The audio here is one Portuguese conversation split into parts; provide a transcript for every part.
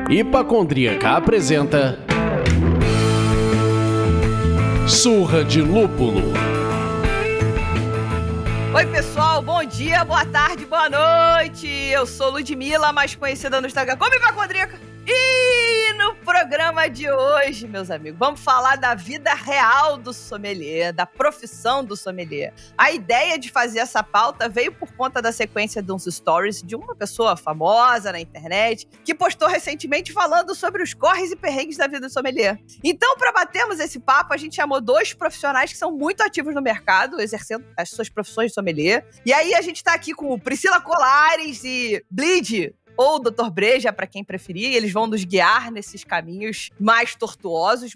Hipacondríaca apresenta Surra de Lúpulo. Oi pessoal, bom dia, boa tarde, boa noite. Eu sou Ludmilla, mais conhecida no Instagram como Hipacondríaca. E no programa de hoje, meus amigos, vamos falar da vida real do sommelier, da profissão do sommelier. A ideia de fazer essa pauta veio por conta da sequência de uns stories de uma pessoa famosa na internet que postou recentemente falando sobre os corres e perrengues da vida do sommelier. Então, para batermos esse papo, a gente chamou dois profissionais que são muito ativos no mercado, exercendo as suas profissões de sommelier. E aí a gente tá aqui com Priscila Colares e Bleed, ou Dr. Breja, para quem preferir, eles vão nos guiar nesses caminhos mais tortuosos.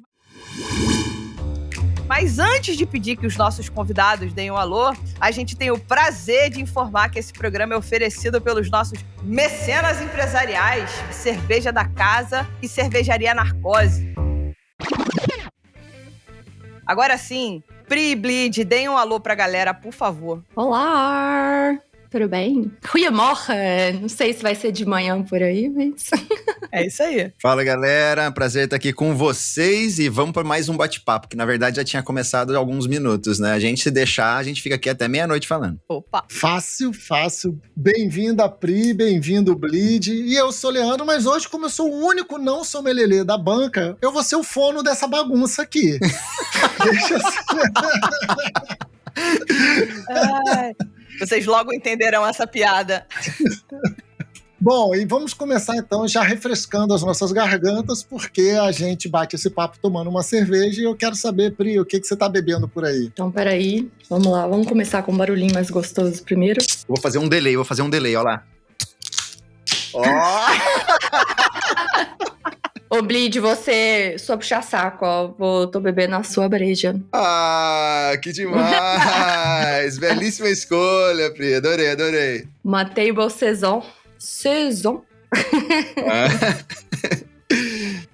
Mas antes de pedir que os nossos convidados deem um alô, a gente tem o prazer de informar que esse programa é oferecido pelos nossos mecenas empresariais, Cerveja da Casa e Cervejaria Narcose. Agora sim, Pri e Bleed, deem um alô pra galera, por favor. Olá! Tudo bem? Goedemorgen! Não sei se vai ser de manhã por aí, mas... É isso aí. Fala, galera. Prazer estar aqui com vocês e vamos para mais um bate-papo, que na verdade já tinha começado há alguns minutos, né? A gente, se deixar, a gente fica aqui até meia-noite falando. Opa! Fácil. Bem-vindo a Pri, bem-vindo Bleed. E eu sou Leandro, mas hoje, como eu sou o único não sommelier da banca, eu vou ser o fono dessa bagunça aqui. Deixa Ai, vocês logo entenderão essa piada. Bom, e vamos começar então já refrescando as nossas gargantas, porque a gente bate esse papo tomando uma cerveja e eu quero saber, Pri, o que você tá bebendo por aí? Então, peraí. Vamos lá. Vamos começar com um barulhinho mais gostoso primeiro. Vou fazer um delay, olha lá. Ó! Ô, Bleed, você... Só puxar saco, ó. Tô bebendo a sua breja. Ah, que demais! Belíssima escolha, Pri. Adorei. Uma Table Saison.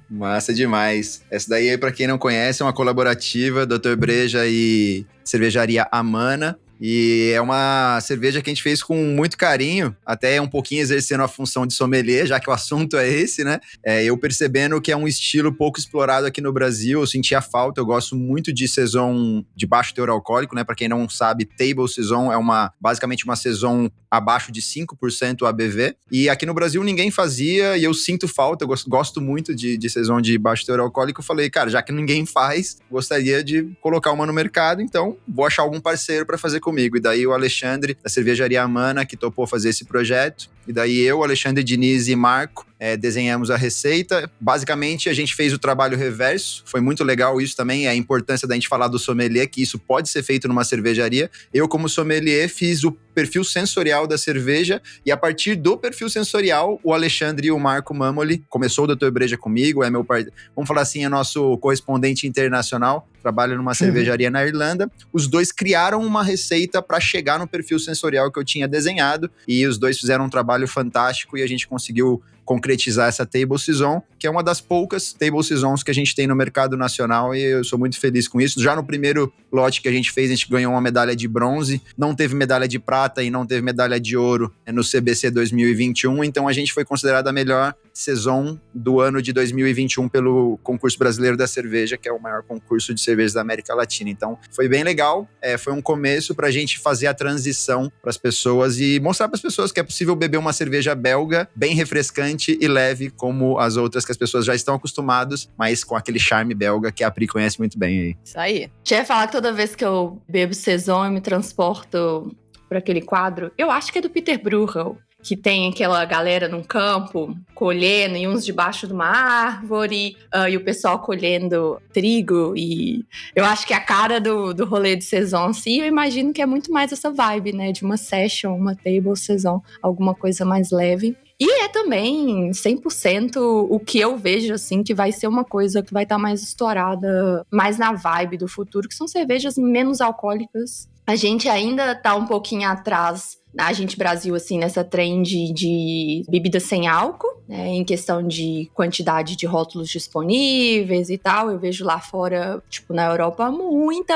Massa demais. Essa daí, pra quem não conhece, é uma colaborativa, Dr. Breja e Cervejaria Amana. E é uma cerveja que a gente fez com muito carinho, até um pouquinho exercendo a função de sommelier, já que o assunto é esse, né? Eu percebendo que é um estilo pouco explorado aqui no Brasil, eu senti a falta, eu gosto muito de saison de baixo teor alcoólico, né? Pra quem não sabe, Table Saison é basicamente uma saison abaixo de 5% ABV, e aqui no Brasil ninguém fazia, e eu sinto falta, eu gosto muito de saison de baixo teor alcoólico. Eu falei, cara, já que ninguém faz, gostaria de colocar uma no mercado, então vou achar algum parceiro pra fazer comigo. E daí o Alexandre, da Cervejaria Amana, que topou fazer esse projeto. E daí eu, Alexandre Diniz e Marco desenhamos a receita. Basicamente, a gente fez o trabalho reverso. Foi muito legal isso também, a importância da gente falar do sommelier, que isso pode ser feito numa cervejaria. Eu, como sommelier, fiz o perfil sensorial da cerveja e a partir do perfil sensorial, o Alexandre e o Marco Mamoli, começou o Dr. Breja comigo, é meu parceiro, vamos falar assim, é nosso correspondente internacional, trabalha numa cervejaria na Irlanda. Os dois criaram uma receita para chegar no perfil sensorial que eu tinha desenhado e os dois fizeram um trabalho fantástico e a gente conseguiu concretizar essa Table Saison, que é uma das poucas Table Saisons que a gente tem no mercado nacional e eu sou muito feliz com isso. Já no primeiro lote que a gente fez, a gente ganhou uma medalha de bronze, não teve medalha de prata e não teve medalha de ouro no CBC 2021, então a gente foi considerada a melhor Saison do ano de 2021 pelo Concurso Brasileiro da Cerveja, que é o maior concurso de cervejas da América Latina. Então foi bem legal, foi um começo pra gente fazer a transição pras pessoas e mostrar pras pessoas que é possível beber uma cerveja belga bem refrescante e leve como as outras que as pessoas já estão acostumadas, mas com aquele charme belga que a Pri conhece muito bem aí. Isso aí. Já ia falar que toda vez que eu bebo Saison eu me transporto para aquele quadro, eu acho que é do Peter Bruegel, que tem aquela galera num campo colhendo e uns debaixo de uma árvore e o pessoal colhendo trigo e eu acho que a cara do rolê de Saison, assim, eu imagino que é muito mais essa vibe, né, de uma session, uma Table Saison, alguma coisa mais leve. E é também 100% o que eu vejo, assim, que vai ser uma coisa que vai estar mais estourada, mais na vibe do futuro, que são cervejas menos alcoólicas. A gente ainda tá um pouquinho atrás a gente, Brasil, assim, nessa trend de bebidas sem álcool, né, em questão de quantidade de rótulos disponíveis e tal. Eu vejo lá fora, tipo, na Europa, muita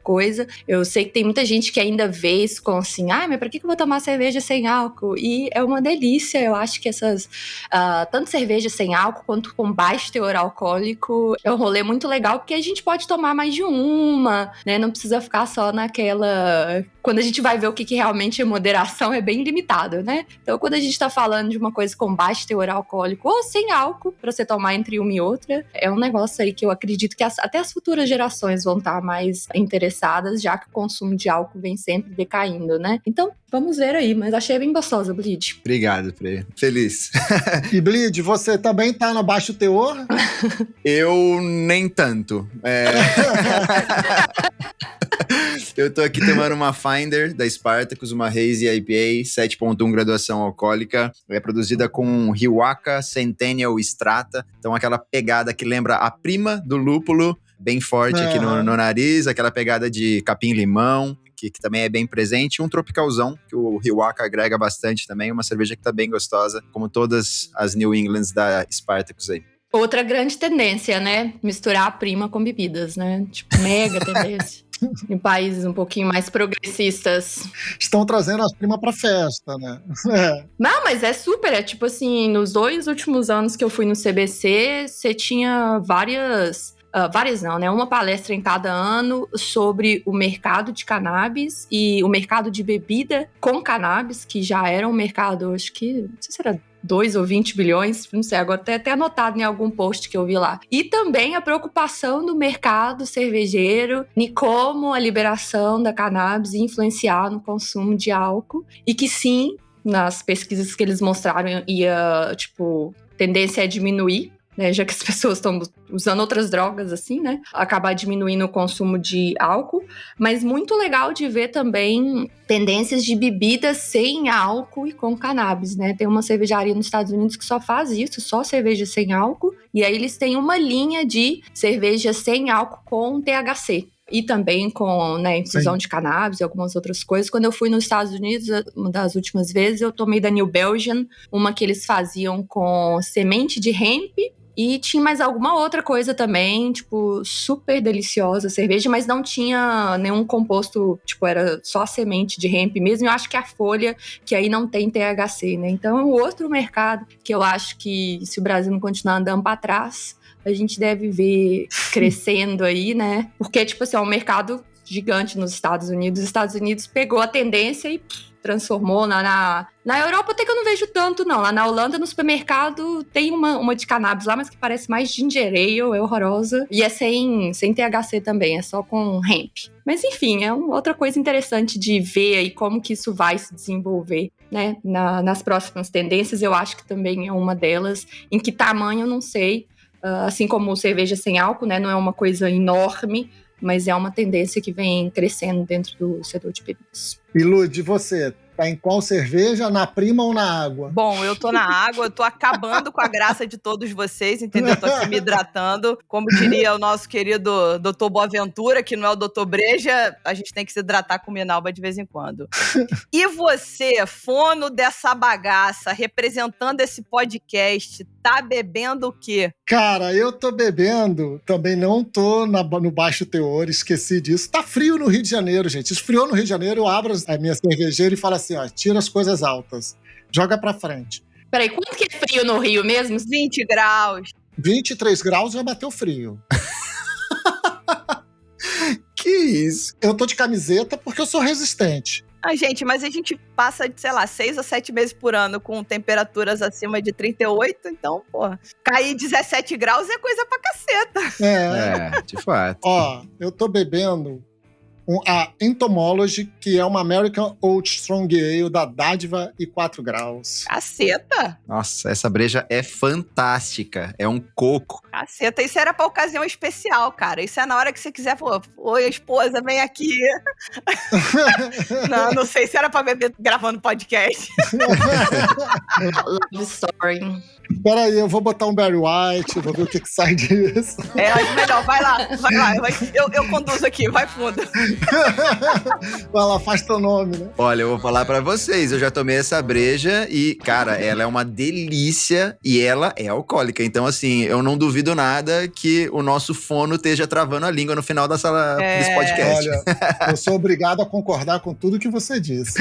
coisa. Eu sei que tem muita gente que ainda vê isso com assim, mas pra que eu vou tomar cerveja sem álcool? E é uma delícia. Eu acho que essas, tanto cerveja sem álcool quanto com baixo teor alcoólico, é um rolê muito legal, porque a gente pode tomar mais de uma, né? Não precisa ficar só naquela... Quando a gente vai ver o que realmente é moderação, é bem limitado, né? Então, quando a gente tá falando de uma coisa com baixo teor alcoólico ou sem álcool, pra você tomar entre uma e outra, é um negócio aí que eu acredito que até as futuras gerações vão estar mais interessadas, já que o consumo de álcool vem sempre decaindo, né? Então, vamos ver aí, mas achei bem gostosa, Bleed. Obrigado, Frei. Feliz. E Bleed, você também tá no baixo teor? Eu nem tanto. Eu tô aqui tomando uma Finder da Spartacus, uma Hazy IPA, 7.1 graduação alcoólica. É produzida com Hiwaka Centennial Strata. Então aquela pegada que lembra a prima do lúpulo, bem forte aqui no nariz, aquela pegada de capim-limão, que também é bem presente. Um tropicalzão, que o Hiwaka agrega bastante também. Uma cerveja que tá bem gostosa, como todas as New Englands da Spartacus aí. Outra grande tendência, né? Misturar a prima com bebidas, né? Tipo, mega tendência. Em países um pouquinho mais progressistas. Estão trazendo as primas pra festa, né? Não, mas é super. É tipo assim, nos 2 últimos anos que eu fui no CBC, você tinha várias não, né? Uma palestra em cada ano sobre o mercado de cannabis e o mercado de bebida com cannabis, que já era um mercado, acho que, não sei se era 2 ou 20 bilhões, não sei, agora até anotado em algum post que eu vi lá. E também a preocupação do mercado cervejeiro em como a liberação da cannabis ia influenciar no consumo de álcool. E que sim, nas pesquisas que eles mostraram, tendência é diminuir, né, já que as pessoas estão usando outras drogas, assim, né? Acabar diminuindo o consumo de álcool. Mas muito legal de ver também tendências de bebidas sem álcool e com cannabis, né? Tem uma cervejaria nos Estados Unidos que só faz isso, só cerveja sem álcool. E aí eles têm uma linha de cerveja sem álcool com THC. E também com, né, infusão de cannabis e algumas outras coisas. Quando eu fui nos Estados Unidos, uma das últimas vezes, eu tomei da New Belgian, uma que eles faziam com semente de hemp. E tinha mais alguma outra coisa também, tipo, super deliciosa a cerveja, mas não tinha nenhum composto, tipo, era só semente de hemp mesmo. Eu acho que a folha, que aí não tem THC, né? Então é um outro mercado que eu acho que, se o Brasil não continuar andando para trás, a gente deve ver crescendo aí, né? Porque, tipo assim, é um mercado gigante nos Estados Unidos. Os Estados Unidos pegou a tendência e transformou na Europa, até que eu não vejo tanto, não. Lá na Holanda, no supermercado, tem uma de cannabis lá, mas que parece mais ginger ale, é horrorosa. E é sem THC também, é só com hemp. Mas enfim, é uma outra coisa interessante de ver aí como que isso vai se desenvolver, né? Nas próximas tendências, eu acho que também é uma delas. Em que tamanho, eu não sei. Assim como cerveja sem álcool, né? Não é uma coisa enorme, mas é uma tendência que vem crescendo dentro do setor de bebidas. E Lud, você tá em qual cerveja? Na prima ou na água? Bom, eu tô na água, eu tô acabando com a graça de todos vocês, entendeu? Eu tô aqui me hidratando. Como diria o nosso querido Dr. Boaventura, que não é o Dr. Breja, a gente tem que se hidratar com Minalba de vez em quando. E você, fono dessa bagaça, representando esse podcast, tá bebendo o quê? Cara, eu tô bebendo, também não tô no baixo teor, esqueci disso. Tá frio no Rio de Janeiro, gente. Esfriou no Rio de Janeiro, eu abro a minha cervejeira e falo assim, ó, tira as coisas altas, joga pra frente. Peraí, quanto que é frio no Rio mesmo? 20 graus. 23 graus já bateu frio. Que isso? Eu tô de camiseta porque eu sou resistente. Gente, mas a gente passa de, sei lá, 6 ou 7 meses por ano com temperaturas acima de 38, então, porra, cair 17 graus é coisa pra caceta. De fato. Ó, eu tô bebendo a Entomology, que é uma American Oat Strong Ale da Dádiva e 4 graus. Caceta! Nossa, essa breja é fantástica. É um coco. Caceta, isso era pra ocasião especial, cara. Isso é na hora que você quiser, pô, oi, esposa, vem aqui. Não sei se era pra beber gravando podcast. Love story. Peraí, eu vou botar um Barry White, vou ver o que sai disso. Acho melhor. Vai lá. Eu conduzo aqui, vai fundo. Vai lá, faz teu nome, né? Olha, eu vou falar pra vocês, eu já tomei essa breja e, cara, ela é uma delícia e ela é alcoólica. Então, assim, eu não duvido nada que o nosso fono esteja travando a língua no final desse podcast. Olha, eu sou obrigado a concordar com tudo que você disse.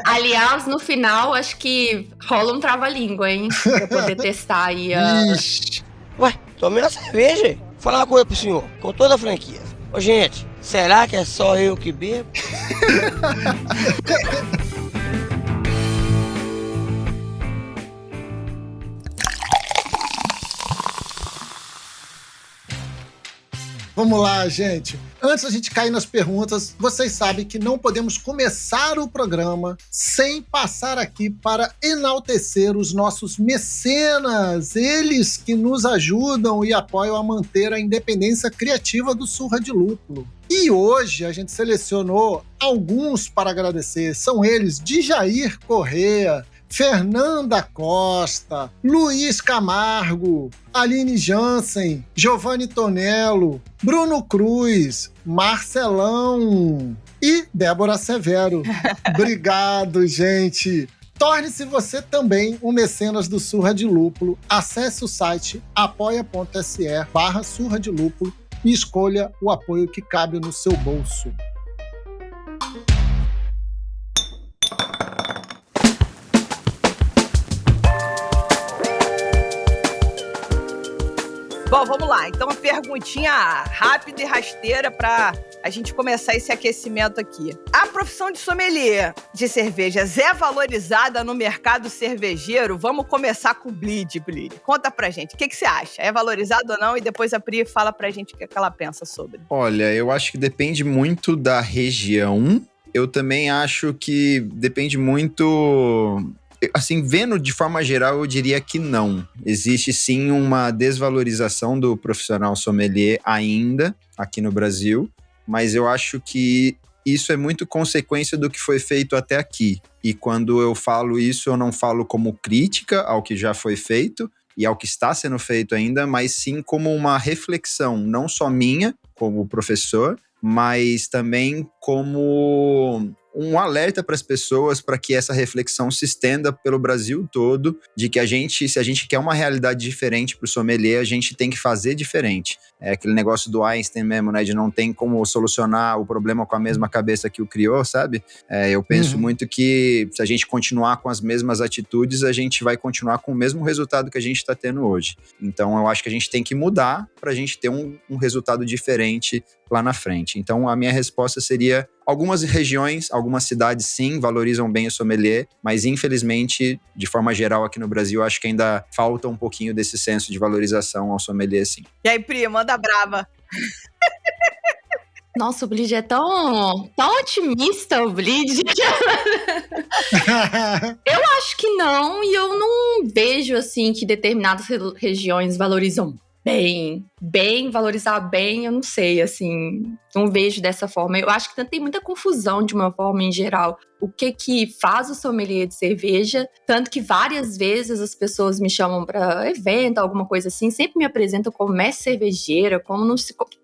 Aliás, no final, acho que rola um trava-língua, hein? Pra poder testar aí a... Ixi. Ué, tomei uma cerveja. Vou falar uma coisa pro senhor, com toda a franquia. Ô, gente, será que é só eu que bebo? Vamos lá, gente. Antes da gente cair nas perguntas, vocês sabem que não podemos começar o programa sem passar aqui para enaltecer os nossos mecenas, eles que nos ajudam e apoiam a manter a independência criativa do Surra de Lúpulo. E hoje a gente selecionou alguns para agradecer. São eles: Djair Corrêa, Fernanda Costa, Luiz Camargo, Aline Jansen, Giovanni Tonello, Bruno Cruz, Marcelão e Débora Severo. Obrigado, gente! Torne-se você também um mecenas do Surra de Lúpulo. Acesse o site apoia.se/Surra de Lúpulo e escolha o apoio que cabe no seu bolso. Bom, vamos lá. Então, uma perguntinha rápida e rasteira para a gente começar esse aquecimento aqui. A profissão de sommelier de cervejas é valorizada no mercado cervejeiro? Vamos começar com o Bleed. Conta pra gente. O que você acha? É valorizado ou não? E depois a Pri fala pra gente o que ela pensa sobre. Olha, eu acho que depende muito da região. Eu também acho que depende muito... Assim, vendo de forma geral, eu diria que não. Existe sim uma desvalorização do profissional sommelier ainda aqui no Brasil, mas eu acho que isso é muito consequência do que foi feito até aqui. E quando eu falo isso, eu não falo como crítica ao que já foi feito e ao que está sendo feito ainda, mas sim como uma reflexão, não só minha, como professor, mas também como um alerta para as pessoas para que essa reflexão se estenda pelo Brasil todo, de que se a gente quer uma realidade diferente para o sommelier, a gente tem que fazer diferente. É aquele negócio do Einstein mesmo, né, de não tem como solucionar o problema com a mesma cabeça que o criou, sabe? Eu penso muito que se a gente continuar com as mesmas atitudes, a gente vai continuar com o mesmo resultado que a gente está tendo hoje. Então eu acho que a gente tem que mudar para a gente ter um resultado diferente lá na frente. Então a minha resposta seria: algumas regiões, algumas cidades sim valorizam bem o sommelier, mas infelizmente, de forma geral aqui no Brasil, acho que ainda falta um pouquinho desse senso de valorização ao sommelier, sim. E aí, Pri, manda brava. Nossa, o Bleed é tão otimista, o Bleed. Eu acho que não, e eu não vejo, assim, que determinadas regiões valorizam bem, valorizar bem, eu não sei, assim, não vejo dessa forma. Eu acho que tem muita confusão de uma forma em geral. O que faz o sommelier de cerveja, tanto que várias vezes as pessoas me chamam para evento, alguma coisa assim, sempre me apresentam como mestre cervejeira,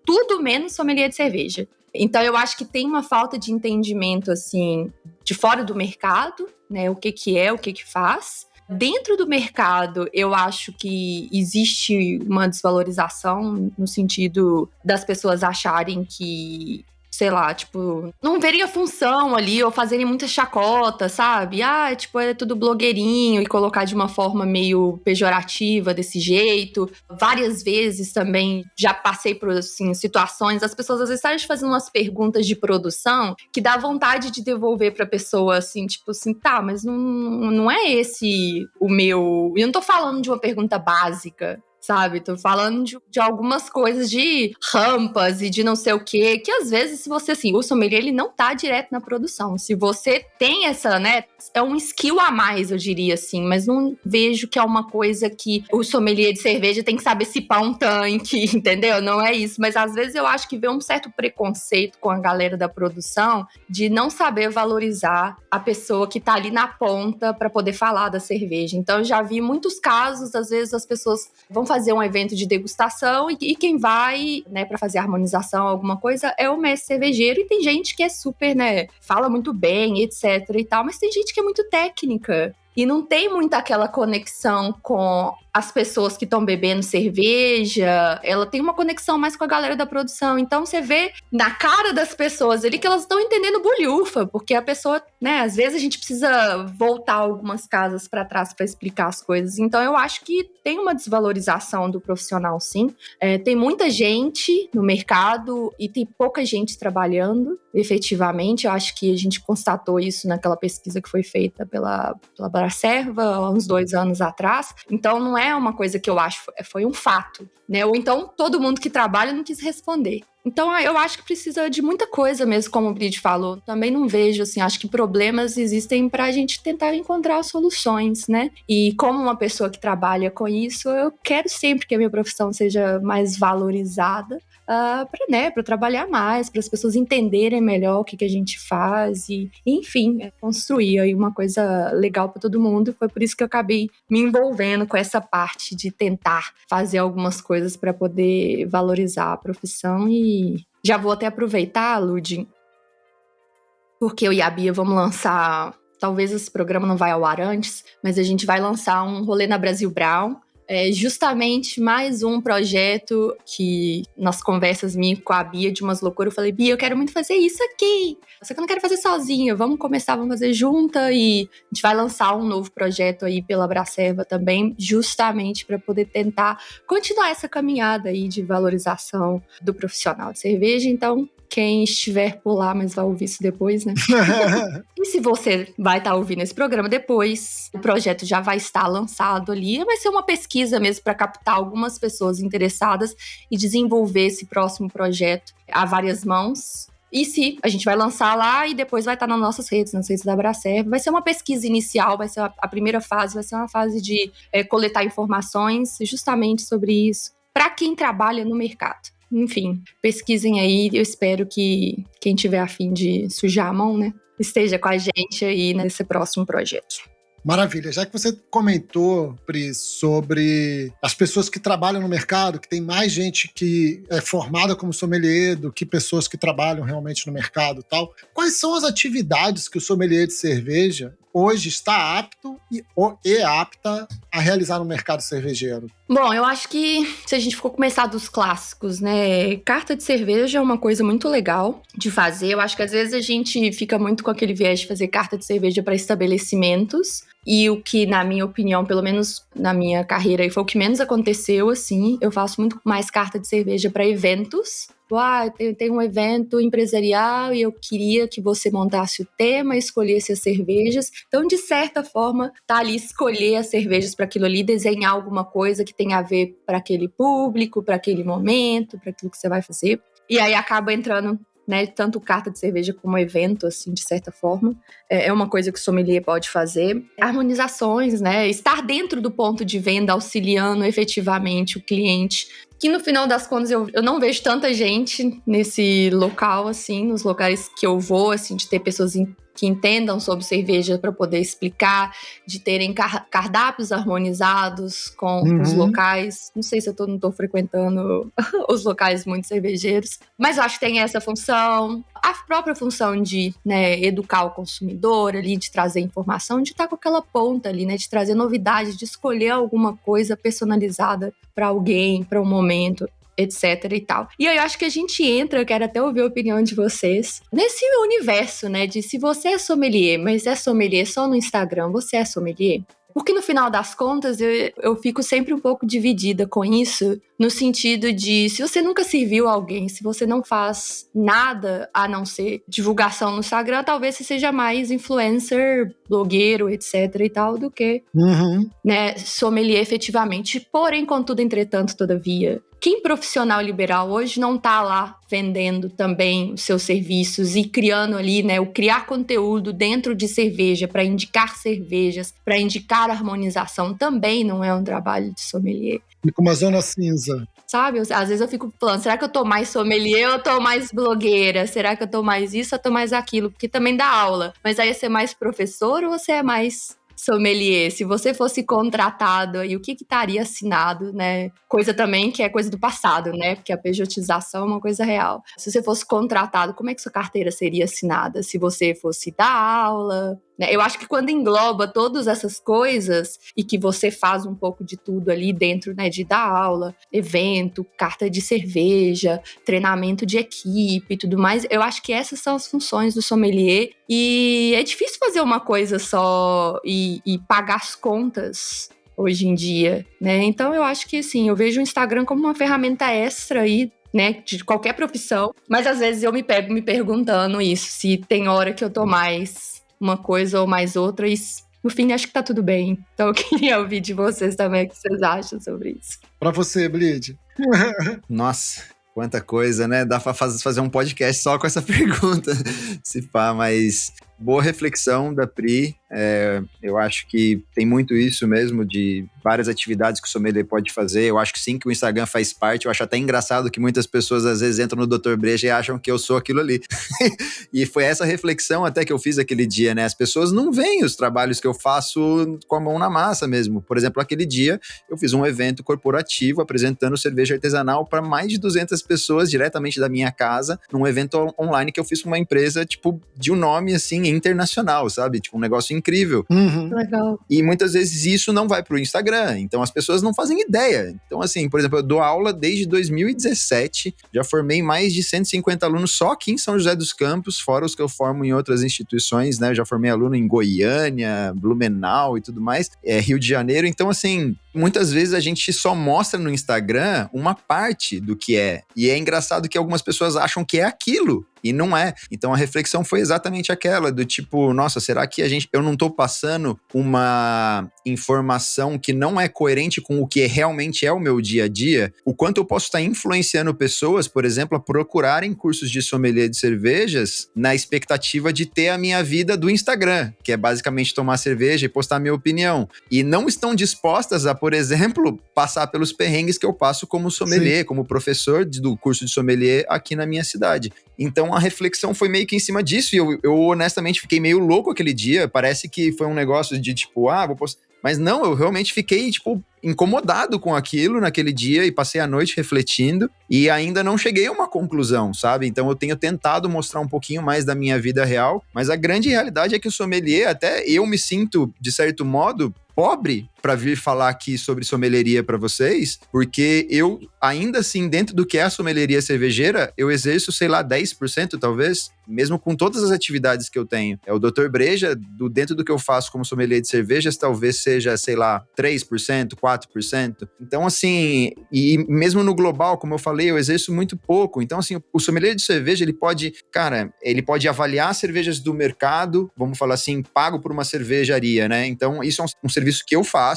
tudo menos sommelier de cerveja. Então eu acho que tem uma falta de entendimento, assim, de fora do mercado, né, o que é, o que faz. Dentro do mercado, eu acho que existe uma desvalorização no sentido das pessoas acharem que, sei lá, tipo, não veria função ali ou fazerem muita chacota, sabe? Tipo, é tudo blogueirinho e colocar de uma forma meio pejorativa desse jeito. Várias vezes também já passei por, assim, situações, as pessoas às vezes estão fazendo umas perguntas de produção que dá vontade de devolver pra pessoa, assim, tipo assim, tá, mas não é esse o meu... Eu não tô falando de uma pergunta básica, sabe? Tô falando de algumas coisas, de rampas e de não sei o quê, que às vezes, se você, assim, o sommelier, ele não tá direto na produção. Se você tem essa, né, é um skill a mais, eu diria assim, mas não vejo que é uma coisa que o sommelier de cerveja tem que saber cipar um tanque, entendeu? Não é isso, mas às vezes eu acho que vê um certo preconceito com a galera da produção de não saber valorizar a pessoa que tá ali na ponta para poder falar da cerveja. Então eu já vi muitos casos, às vezes as pessoas vão fazer um evento de degustação e quem vai, né, para fazer harmonização, alguma coisa, é o mestre cervejeiro, e tem gente que é super, né, fala muito bem, etc e tal, mas tem gente que é muito técnica e não tem muito aquela conexão com as pessoas que estão bebendo cerveja. Ela tem uma conexão mais com a galera da produção. Então você vê na cara das pessoas ali que elas estão entendendo bulhufa, porque a pessoa, né, às vezes a gente precisa voltar algumas casas para trás para explicar as coisas. Então eu acho que tem uma desvalorização do profissional, sim. Tem muita gente no mercado e tem pouca gente trabalhando efetivamente. Eu acho que a gente constatou isso naquela pesquisa que foi feita pela Bracerva há uns 2 anos atrás. Então não é uma coisa que eu acho, foi um fato, né? Ou então todo mundo que trabalha não quis responder. Então eu acho que precisa de muita coisa mesmo, como o Bride falou. Também não vejo, assim, acho que problemas existem pra gente tentar encontrar soluções, né? E como uma pessoa que trabalha com isso, eu quero sempre que a minha profissão seja mais valorizada, para trabalhar mais, para as pessoas entenderem melhor o que a gente faz e enfim, construir aí uma coisa legal para todo mundo. Foi por isso que eu acabei me envolvendo com essa parte de tentar fazer algumas coisas para poder valorizar a profissão. E já vou até aproveitar, Lud, porque eu e a Bia vamos lançar, talvez esse programa não vai ao ar antes, mas a gente vai lançar um rolê na Brasil Brown. É justamente mais um projeto que, nas conversas minhas com a Bia de umas loucuras, eu falei, Bia, eu quero muito fazer isso aqui, só que eu não quero fazer sozinha, vamos fazer junta, e a gente vai lançar um novo projeto aí pela Bracerva também, justamente para poder tentar continuar essa caminhada aí de valorização do profissional de cerveja. Então, quem estiver por lá, mas vai ouvir isso depois, né? E se você vai estar ouvindo esse programa depois, o projeto já vai estar lançado ali. Vai ser uma pesquisa mesmo para captar algumas pessoas interessadas e desenvolver esse próximo projeto a várias mãos. E se a gente vai lançar lá e depois vai estar nas nossas redes, nas redes da Bracerva. Vai ser uma pesquisa inicial, vai ser a primeira fase, vai ser uma fase de coletar informações justamente sobre isso, para quem trabalha no mercado. Enfim, pesquisem aí. Eu espero que quem tiver a fim de sujar a mão, né, esteja com a gente aí nesse próximo projeto. Maravilha. Já que você comentou, Pri, sobre as pessoas que trabalham no mercado, que tem mais gente que é formada como sommelier do que pessoas que trabalham realmente no mercado e tal, quais são as atividades que o sommelier de cerveja hoje está apto e apta a realizar no mercado cervejeiro? Bom, eu acho que se a gente for começar dos clássicos, né, carta de cerveja é uma coisa muito legal de fazer. Eu acho que às vezes a gente fica muito com aquele viés de fazer carta de cerveja para estabelecimentos, e o que, na minha opinião, pelo menos na minha carreira, foi o que menos aconteceu, assim. Eu faço muito mais carta de cerveja para eventos. Tem um evento empresarial e eu queria que você montasse o tema, escolhesse as cervejas. Então, de certa forma, tá ali escolher as cervejas para aquilo ali, desenhar alguma coisa que tenha a ver para aquele público, para aquele momento, para aquilo que você vai fazer. E aí acaba entrando, né, tanto carta de cerveja como evento, assim, de certa forma. É uma coisa que o sommelier pode fazer. Harmonizações, né, estar dentro do ponto de venda, auxiliando efetivamente o cliente, que no final das contas eu não vejo tanta gente nesse local, assim, nos locais que eu vou, assim, de ter pessoas que entendam sobre cerveja para poder explicar, de terem cardápios harmonizados com os locais. Não sei se eu não estou frequentando os locais muito cervejeiros, mas eu acho que tem essa função. A própria função de, né, educar o consumidor ali, de trazer informação, de estar com aquela ponta ali, né, de trazer novidade, de escolher alguma coisa personalizada para alguém, para um momento, etc e tal. E aí eu acho que a gente entra, eu quero até ouvir a opinião de vocês, nesse universo, né, de se você é sommelier, mas é sommelier só no Instagram, você é sommelier? Porque no final das contas, eu fico sempre um pouco dividida com isso, no sentido de, se você nunca serviu alguém, se você não faz nada a não ser divulgação no Instagram, talvez você seja mais influencer, blogueiro, etc e tal, do que né, sommelier efetivamente. Porém, contudo, entretanto, todavia, quem profissional liberal hoje não tá lá vendendo também os seus serviços e criando ali, né, o criar conteúdo dentro de cerveja para indicar cervejas, para indicar harmonização, também não é um trabalho de sommelier. Fica uma zona cinza. Sabe? Às vezes eu fico falando, será que eu tô mais sommelier ou eu tô mais blogueira? Será que eu tô mais isso ou eu tô mais aquilo? Porque também dá aula. Mas aí você é mais professor ou você é mais sommelier? Se você fosse contratado aí, o que estaria assinado, né? Coisa também que é coisa do passado, né? Porque a pejotização é uma coisa real. Se você fosse contratado, como é que sua carteira seria assinada? Se você fosse dar aula, né? Eu acho que quando engloba todas essas coisas e que você faz um pouco de tudo ali dentro, né? De dar aula, evento, carta de cerveja, treinamento de equipe e tudo mais, eu acho que essas são as funções do sommelier. E é difícil fazer uma coisa só e pagar as contas hoje em dia, né? Então eu acho que, assim, eu vejo o Instagram como uma ferramenta extra aí, né, de qualquer profissão. Mas às vezes eu me pego me perguntando isso, se tem hora que eu tô mais uma coisa ou mais outra, e no fim acho que tá tudo bem. Então eu queria ouvir de vocês também o que vocês acham sobre isso. Pra você, Blid. Nossa, quanta coisa, né? Dá pra fazer um podcast só com essa pergunta, se pá, mas boa reflexão da Pri. Eu acho que tem muito isso mesmo, de várias atividades que o sommelier pode fazer. Eu acho que sim, que o Instagram faz parte. Eu acho até engraçado que muitas pessoas às vezes entram no Dr. Breja e acham que eu sou aquilo ali. E foi essa reflexão até que eu fiz aquele dia, né? As pessoas não veem os trabalhos que eu faço com a mão na massa mesmo. Por exemplo, aquele dia eu fiz um evento corporativo apresentando cerveja artesanal para mais de 200 pessoas diretamente da minha casa, num evento online que eu fiz com uma empresa, tipo, de um nome, assim, internacional, sabe? Tipo, um negócio incrível. Legal. E muitas vezes isso não vai pro Instagram, então as pessoas não fazem ideia. Então, assim, por exemplo, eu dou aula desde 2017, já formei mais de 150 alunos só aqui em São José dos Campos, fora os que eu formo em outras instituições, né? Eu já formei aluno em Goiânia, Blumenau e tudo mais, Rio de Janeiro. Então, assim, muitas vezes a gente só mostra no Instagram uma parte do que é. E é engraçado que algumas pessoas acham que é aquilo. E não é. Então a reflexão foi exatamente aquela, do tipo, nossa, será que eu não tô passando uma informação que não é coerente com o que realmente é o meu dia a dia? O quanto eu posso estar influenciando pessoas, por exemplo, a procurarem cursos de sommelier de cervejas na expectativa de ter a minha vida do Instagram, que é basicamente tomar cerveja e postar minha opinião. E não estão dispostas a, por exemplo, passar pelos perrengues que eu passo como sommelier, como professor do curso de sommelier aqui na minha cidade. Então a reflexão foi meio que em cima disso, e eu honestamente fiquei meio louco aquele dia. Parece que foi um negócio de tipo, vou postar. Mas não, eu realmente fiquei, tipo, incomodado com aquilo naquele dia e passei a noite refletindo e ainda não cheguei a uma conclusão, sabe? Então eu tenho tentado mostrar um pouquinho mais da minha vida real, mas a grande realidade é que o sommelier, até eu me sinto, de certo modo, pobre para vir falar aqui sobre sommelieria para vocês, porque eu, ainda assim, dentro do que é a sommelieria cervejeira, eu exerço, sei lá, 10% talvez, mesmo com todas as atividades que eu tenho. O Dr. Breja, dentro do que eu faço como sommelier de cervejas, talvez seja, sei lá, 3%, 4%. Então, assim, e mesmo no global, como eu falei, eu exerço muito pouco. Então, assim, o sommelier de cerveja, ele pode avaliar cervejas do mercado, vamos falar assim, pago por uma cervejaria, né? Então, isso é um serviço que eu faço,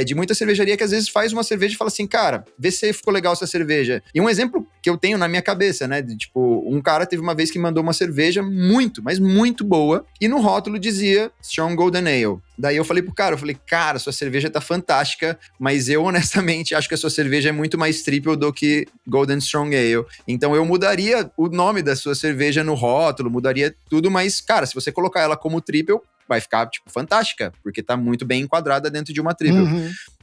de muita cervejaria que às vezes faz uma cerveja e fala assim, cara, vê se ficou legal essa cerveja. E um exemplo que eu tenho na minha cabeça, né? De, tipo, um cara teve uma vez que mandou uma cerveja muito, mas muito boa, e no rótulo dizia Strong Golden Ale. Daí eu falei pro cara, sua cerveja tá fantástica, mas eu honestamente acho que a sua cerveja é muito mais triple do que Golden Strong Ale. Então eu mudaria o nome da sua cerveja no rótulo, mudaria tudo, mas, cara, se você colocar ela como triple, vai ficar, tipo, fantástica, porque tá muito bem enquadrada dentro de uma triple.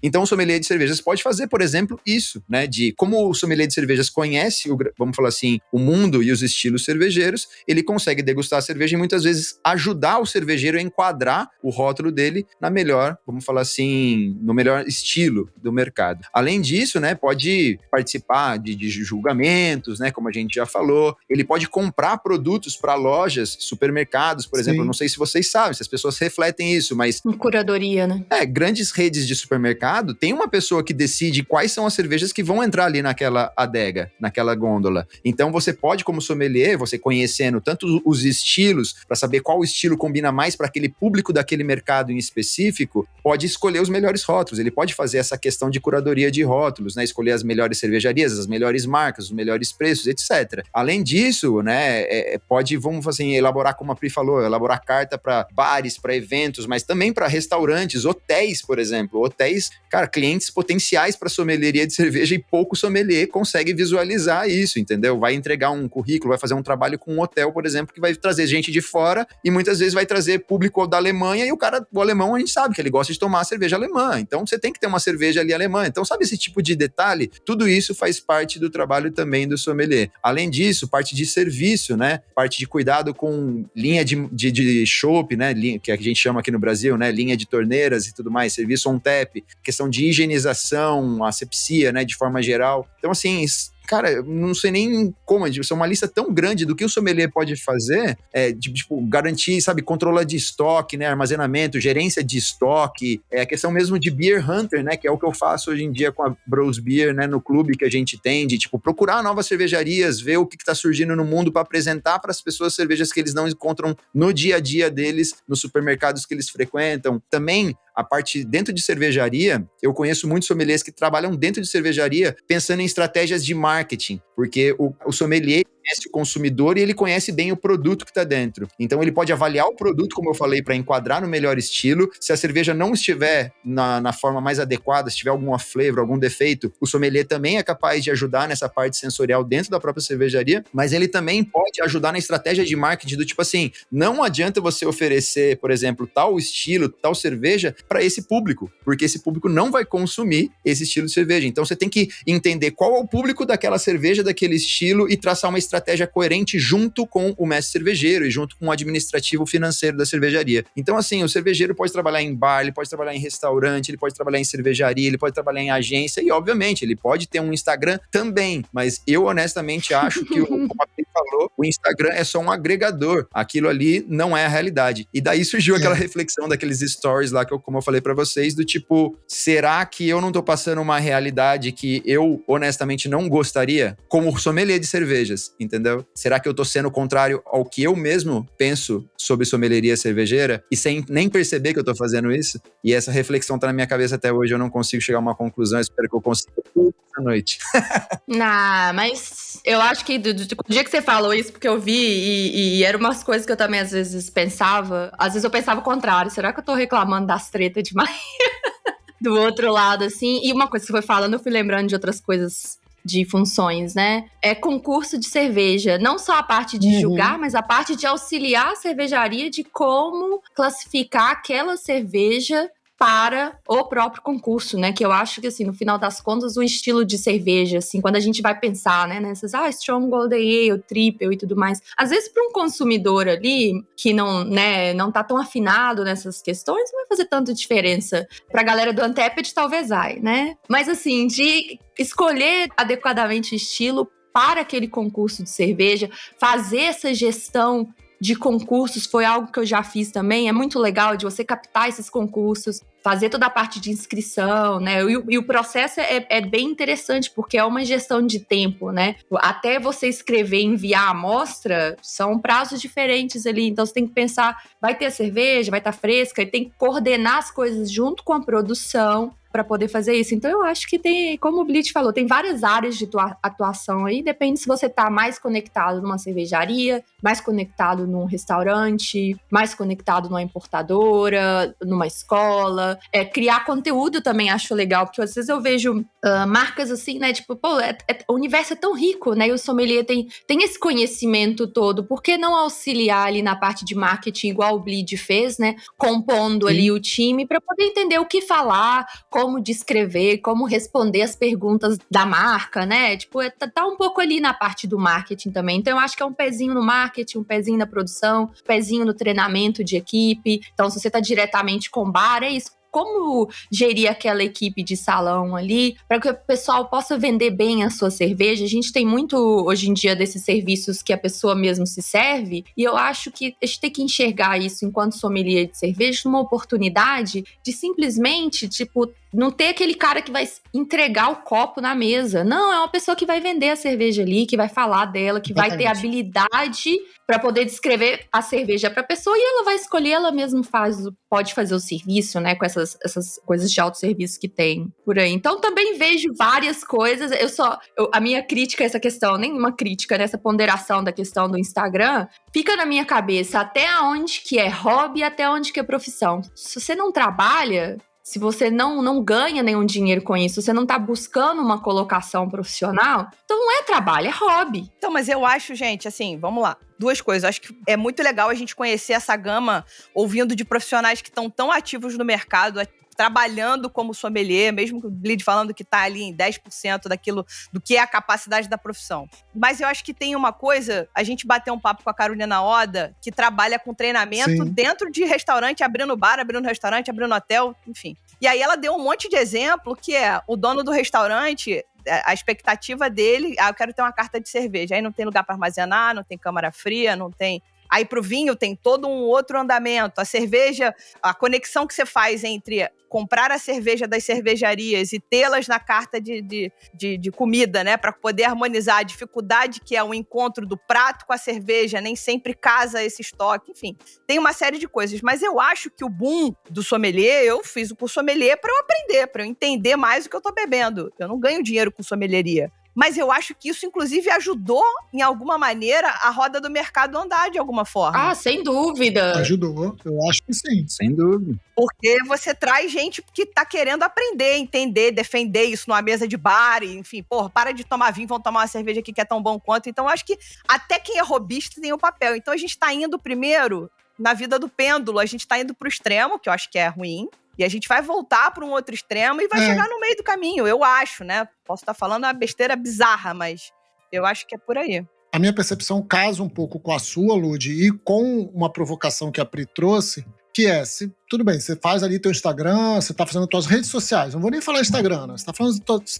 Então o sommelier de cervejas pode fazer, por exemplo, isso, né? De como o sommelier de cervejas conhece, vamos falar assim, o mundo e os estilos cervejeiros, ele consegue degustar a cerveja e muitas vezes ajudar o cervejeiro a enquadrar o rótulo dele na melhor, vamos falar assim, no melhor estilo do mercado. Além disso, né, pode participar de julgamentos, né, como a gente já falou. Ele pode comprar produtos para lojas, supermercados, por exemplo. Sim. Não sei se vocês sabem, se as pessoas refletem isso, mas Curadoria, né? grandes redes de supermercado, tem uma pessoa que decide quais são as cervejas que vão entrar ali naquela adega, naquela gôndola. Então você pode, como sommelier, você conhecendo tanto os estilos, para saber qual estilo combina mais para aquele público daquele mercado em específico, pode escolher os melhores rótulos. Ele pode fazer essa questão de curadoria de rótulos, né? Escolher as melhores cervejarias, as melhores marcas, os melhores preços, etc. Além disso, né, pode, vamos assim, elaborar, como a Pri falou, elaborar carta para bares, para eventos, mas também para restaurantes, hotéis, por exemplo. Hotéis, cara, clientes potenciais para sommelieria de cerveja e pouco sommelier consegue visualizar isso, entendeu? Vai entregar um currículo, vai fazer um trabalho com um hotel, por exemplo, que vai trazer gente de fora e muitas vezes vai trazer público da Alemanha e o alemão, a gente sabe que ele gosta de tomar cerveja alemã. Então, você tem que ter uma cerveja ali alemã. Então, sabe esse tipo de detalhe? Tudo isso faz parte do trabalho também do sommelier. Além disso, parte de serviço, né? Parte de cuidado com linha de chopp, né? Que a gente chama aqui no Brasil, né? Linha de torneiras e tudo mais, serviço on tap, questão de higienização, asepsia, né? De forma geral. Então, assim, cara, eu não sei nem como, isso é uma lista tão grande do que o sommelier pode fazer, tipo, garantir, sabe, controle de estoque, né, armazenamento, gerência de estoque, a questão mesmo de beer hunter, né, que é o que eu faço hoje em dia com a Bros Beer, né, no clube que a gente tem, de, tipo, procurar novas cervejarias, ver o que está surgindo no mundo para apresentar para as pessoas cervejas que eles não encontram no dia a dia deles, nos supermercados que eles frequentam. Também, a parte dentro de cervejaria, eu conheço muitos sommeliers que trabalham dentro de cervejaria pensando em estratégias de marketing, porque o sommelier conhece o consumidor e ele conhece bem o produto que está dentro. Então ele pode avaliar o produto, como eu falei, para enquadrar no melhor estilo. Se a cerveja não estiver na forma mais adequada, se tiver alguma flavor, algum defeito, o sommelier também é capaz de ajudar nessa parte sensorial dentro da própria cervejaria, mas ele também pode ajudar na estratégia de marketing do tipo assim, não adianta você oferecer, por exemplo, tal estilo, tal cerveja para esse público, porque esse público não vai consumir esse estilo de cerveja. Então você tem que entender qual é o público daquela cerveja, daquele estilo e traçar uma estratégia coerente junto com o mestre cervejeiro e junto com o administrativo financeiro da cervejaria. Então, assim, o cervejeiro pode trabalhar em bar, ele pode trabalhar em restaurante, ele pode trabalhar em cervejaria, ele pode trabalhar em agência e, obviamente, ele pode ter um Instagram também. Mas eu, honestamente, acho que, como a Pri falou, o Instagram é só um agregador. Aquilo ali não é a realidade. E daí surgiu aquela reflexão daqueles stories lá, que como eu falei pra vocês, do tipo, será que eu não tô passando uma realidade que eu, honestamente, não gostaria? Como sommelier de cervejas, entendeu? Será que eu tô sendo contrário ao que eu mesmo penso sobre sommelieria cervejeira e sem nem perceber que eu tô fazendo isso? E essa reflexão tá na minha cabeça até hoje, eu não consigo chegar a uma conclusão, eu espero que eu consiga tudo essa noite. Mas eu acho que do dia que você falou isso, porque eu vi e eram umas coisas que eu também às vezes pensava o contrário, será que eu tô reclamando das tretas demais? Do outro lado, assim, e uma coisa que você foi falando, eu fui lembrando de outras coisas de funções, né? É concurso de cerveja. Não só a parte de julgar, mas a parte de auxiliar a cervejaria de como classificar aquela cerveja para o próprio concurso, né? Que eu acho que, assim, no final das contas, o estilo de cerveja, assim, quando a gente vai pensar, né, nessas, Strong Golden Ale, Triple e tudo mais, às vezes para um consumidor ali, que não, né, não tá tão afinado nessas questões, não vai fazer tanta diferença. Pra galera do Untapped, talvez vai, né? Mas, assim, de escolher adequadamente o estilo para aquele concurso de cerveja, fazer essa gestão de concursos foi algo que eu já fiz também. É muito legal de você captar esses concursos, fazer toda a parte de inscrição, né? E o processo é bem interessante, porque é uma gestão de tempo, né? Até você escrever e enviar a amostra, são prazos diferentes ali. Então, você tem que pensar, vai ter a cerveja, vai estar fresca, e tem que coordenar as coisas junto com a produção para poder fazer isso. Então, eu acho que tem, como o Blitz falou, tem várias áreas de atuação aí. Depende se você tá mais conectado numa cervejaria, mais conectado num restaurante, mais conectado numa importadora, numa escola. Criar conteúdo também acho legal, porque às vezes eu vejo marcas assim, né? Tipo, o universo é tão rico, né? E o sommelier tem esse conhecimento todo. Por que não auxiliar ali na parte de marketing, igual o Bleed fez, né? Compondo ali o time, para poder entender o que falar, como descrever, como responder as perguntas da marca, né? Tipo, tá um pouco ali na parte do marketing também. Então, eu acho que é um pezinho no marketing, um pezinho na produção, um pezinho no treinamento de equipe. Então, se você tá diretamente com o bar, é isso. Como gerir aquela equipe de salão ali, para que o pessoal possa vender bem a sua cerveja. A gente tem muito, hoje em dia, desses serviços que a pessoa mesmo se serve, e eu acho que a gente tem que enxergar isso, enquanto sommelier de cerveja, numa oportunidade de simplesmente, tipo, não ter aquele cara que vai entregar o copo na mesa. Não, é uma pessoa que vai vender a cerveja ali, que vai falar dela, que vai ter habilidade para poder descrever a cerveja para a pessoa, e ela vai escolher, ela mesma pode fazer o serviço, né, com essas coisas de autosserviço que tem por aí. Então, também vejo várias coisas. A minha crítica a essa questão, nenhuma crítica nessa ponderação da questão do Instagram, fica na minha cabeça até onde que é hobby, até onde que é profissão. Se você não trabalha, se você não ganha nenhum dinheiro com isso, você não tá buscando uma colocação profissional, então não é trabalho, é hobby. Então, mas eu acho, gente, assim, vamos lá. Duas coisas. Acho que é muito legal a gente conhecer essa gama ouvindo de profissionais que estão tão ativos no mercado, trabalhando como sommelier, mesmo o Bleed falando que tá ali em 10% daquilo, do que é a capacidade da profissão. Mas eu acho que tem uma coisa, a gente bateu um papo com a Carolina Oda, que trabalha com treinamento dentro de restaurante, abrindo bar, abrindo restaurante, abrindo hotel, enfim. E aí ela deu um monte de exemplo, que é o dono do restaurante, a expectativa dele, eu quero ter uma carta de cerveja, aí não tem lugar para armazenar, não tem câmara fria, não tem... Aí pro vinho tem todo um outro andamento. A cerveja, a conexão que você faz entre comprar a cerveja das cervejarias e tê-las na carta de comida, né? Para poder harmonizar a dificuldade que é o encontro do prato com a cerveja, nem sempre casa esse estoque, enfim. Tem uma série de coisas. Mas eu acho que o boom do sommelier, eu fiz o curso sommelier para eu aprender, para eu entender mais o que eu tô bebendo. Eu não ganho dinheiro com sommelieria. Mas eu acho que isso, inclusive, ajudou, em alguma maneira, a roda do mercado andar de alguma forma. Ah, sem dúvida. Ajudou, eu acho que sim. Sem dúvida. Porque você traz gente que tá querendo aprender, entender, defender isso numa mesa de bar, e, enfim, porra, para de tomar vinho, vão tomar uma cerveja aqui que é tão bom quanto. Então, eu acho que até quem é hobbyista tem o papel. Então, a gente tá indo primeiro, na vida do pêndulo, a gente tá indo pro extremo, que eu acho que é ruim. E a gente vai voltar para um outro extremo e vai chegar no meio do caminho, eu acho, né? Posso estar falando uma besteira bizarra, mas eu acho que é por aí. A minha percepção casa um pouco com a sua, Lud, e com uma provocação que a Pri trouxe, que é, tudo bem, você faz ali teu Instagram, você tá fazendo tuas redes sociais, não vou nem falar Instagram, né? Você tá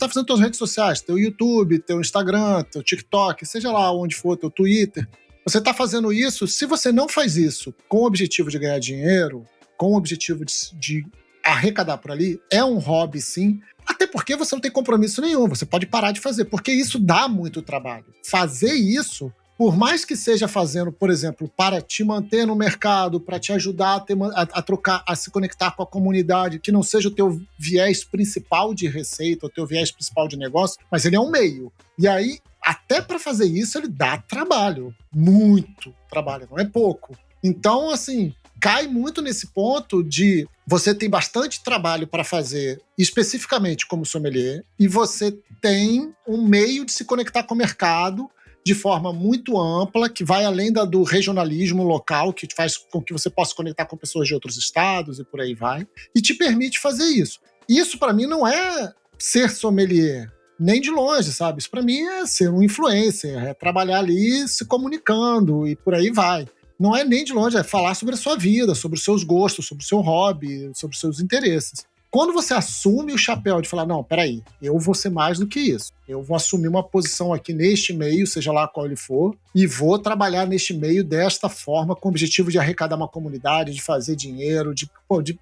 fazendo tuas redes sociais, teu YouTube, teu Instagram, teu TikTok, seja lá onde for, teu Twitter. Você tá fazendo isso, se você não faz isso com o objetivo de ganhar dinheiro, com o objetivo de arrecadar por ali, é um hobby sim, até porque você não tem compromisso nenhum, você pode parar de fazer, porque isso dá muito trabalho. Fazer isso, por mais que seja fazendo, por exemplo, para te manter no mercado, para te ajudar a trocar, a se conectar com a comunidade, que não seja o teu viés principal de receita, o teu viés principal de negócio, mas ele é um meio. E aí, até para fazer isso, ele dá trabalho, muito trabalho, não é pouco. Então, assim, cai muito nesse ponto de você tem bastante trabalho para fazer especificamente como sommelier e você tem um meio de se conectar com o mercado de forma muito ampla, que vai além do regionalismo local, que faz com que você possa conectar com pessoas de outros estados e por aí vai, e te permite fazer isso. Isso, para mim, não é ser sommelier, nem de longe, sabe? Isso, para mim, é ser um influencer, é trabalhar ali se comunicando e por aí vai. Não é nem de longe, é falar sobre a sua vida, sobre os seus gostos, sobre o seu hobby, sobre os seus interesses. Quando você assume o chapéu de falar, não, peraí, eu vou ser mais do que isso. Eu vou assumir uma posição aqui neste meio, seja lá qual ele for, e vou trabalhar neste meio desta forma, com o objetivo de arrecadar uma comunidade, de fazer dinheiro, de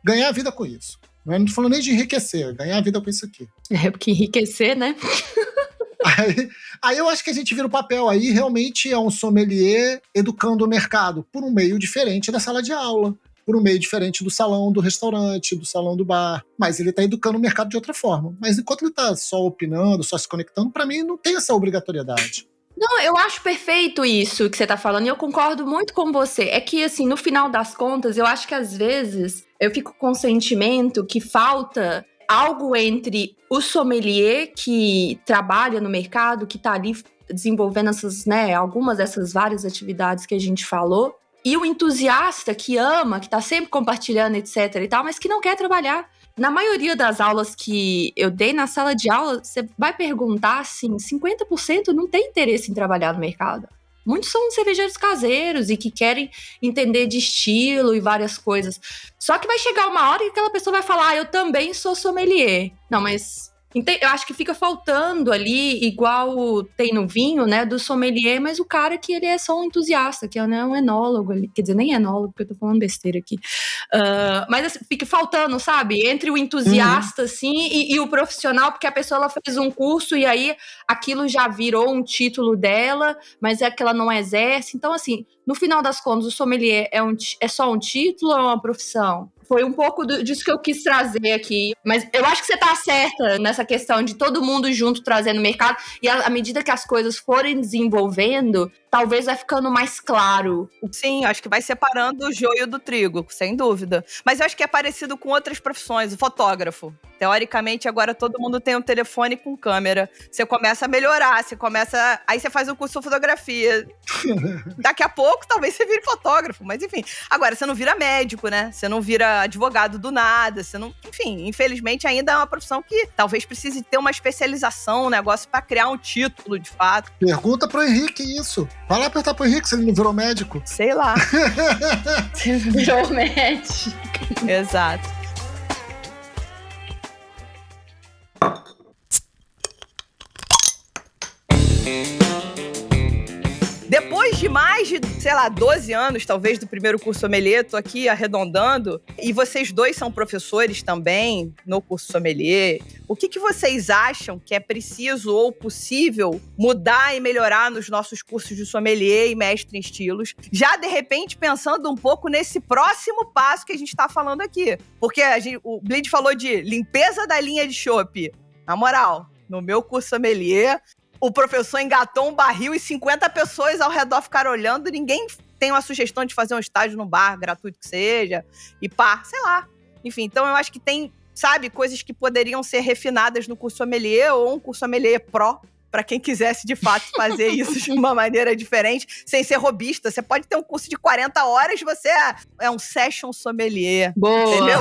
ganhar vida com isso. Não tô falando nem de enriquecer, ganhar vida com isso aqui. É, porque enriquecer, né? Aí eu acho que a gente vira o papel. Aí realmente é um sommelier educando o mercado por um meio diferente da sala de aula, por um meio diferente do salão do restaurante, do salão do bar. Mas ele está educando o mercado de outra forma. Mas enquanto ele está só opinando, só se conectando, para mim não tem essa obrigatoriedade. Não, eu acho perfeito isso que você tá falando e eu concordo muito com você. É que, assim, no final das contas, eu acho que às vezes eu fico com o sentimento que falta algo entre o sommelier que trabalha no mercado, que tá ali desenvolvendo essas, né, algumas dessas várias atividades que a gente falou, e o entusiasta que ama, que tá sempre compartilhando, etc e tal, mas que não quer trabalhar. Na maioria das aulas que eu dei na sala de aula, você vai perguntar, assim, 50% não tem interesse em trabalhar no mercado. Muitos são cervejeiros caseiros e que querem entender de estilo e várias coisas. Só que vai chegar uma hora que aquela pessoa vai falar, eu também sou sommelier. Não, mas eu acho que fica faltando ali, igual tem no vinho, né, do sommelier, mas o cara que ele é só um entusiasta, que não é um enólogo ali. Quer dizer, nem enólogo, porque eu tô falando besteira aqui. Mas assim, fica faltando, sabe? Entre o entusiasta, assim, e o profissional, porque a pessoa ela fez um curso e aí aquilo já virou um título dela, mas é que ela não exerce. Então, assim, no final das contas, o sommelier é só um título ou é uma profissão? Foi um pouco disso que eu quis trazer aqui. Mas eu acho que você tá certa nessa questão de todo mundo junto trazendo o mercado. E à medida que as coisas forem desenvolvendo, talvez vai ficando mais claro. Sim, acho que vai separando o joio do trigo, sem dúvida. Mas eu acho que é parecido com outras profissões. O fotógrafo. Teoricamente, agora todo mundo tem um telefone com câmera. Você começa a melhorar, aí você faz o curso de fotografia. Daqui a pouco, talvez você vire fotógrafo, mas enfim. Agora, você não vira médico, né? Você não vira advogado do nada, você não... Enfim, infelizmente, ainda é uma profissão que talvez precise ter uma especialização, um negócio pra criar um título, de fato. Pergunta pro Henrique isso. Vai lá perguntar pro Henrique se ele não virou médico. Sei lá. Você virou médico. Exato. Depois de mais de, 12 anos, talvez, do primeiro curso sommelier, tô aqui arredondando, e vocês dois são professores também no curso sommelier, o que vocês acham que é preciso ou possível mudar e melhorar nos nossos cursos de sommelier e mestre em estilos? Já, de repente, pensando um pouco nesse próximo passo que a gente tá falando aqui. Porque o Bleed falou de limpeza da linha de chopp. Na moral, no meu curso sommelier, o professor engatou um barril e 50 pessoas ao redor ficaram olhando. Ninguém tem uma sugestão de fazer um estágio num bar, gratuito que seja, e pá, sei lá. Enfim, então eu acho que tem, sabe, coisas que poderiam ser refinadas no curso sommelier ou um curso sommelier pro, para quem quisesse, de fato, fazer isso de uma maneira diferente, sem ser robista. Você pode ter um curso de 40 horas, você é um session sommelier. Boa! Entendeu?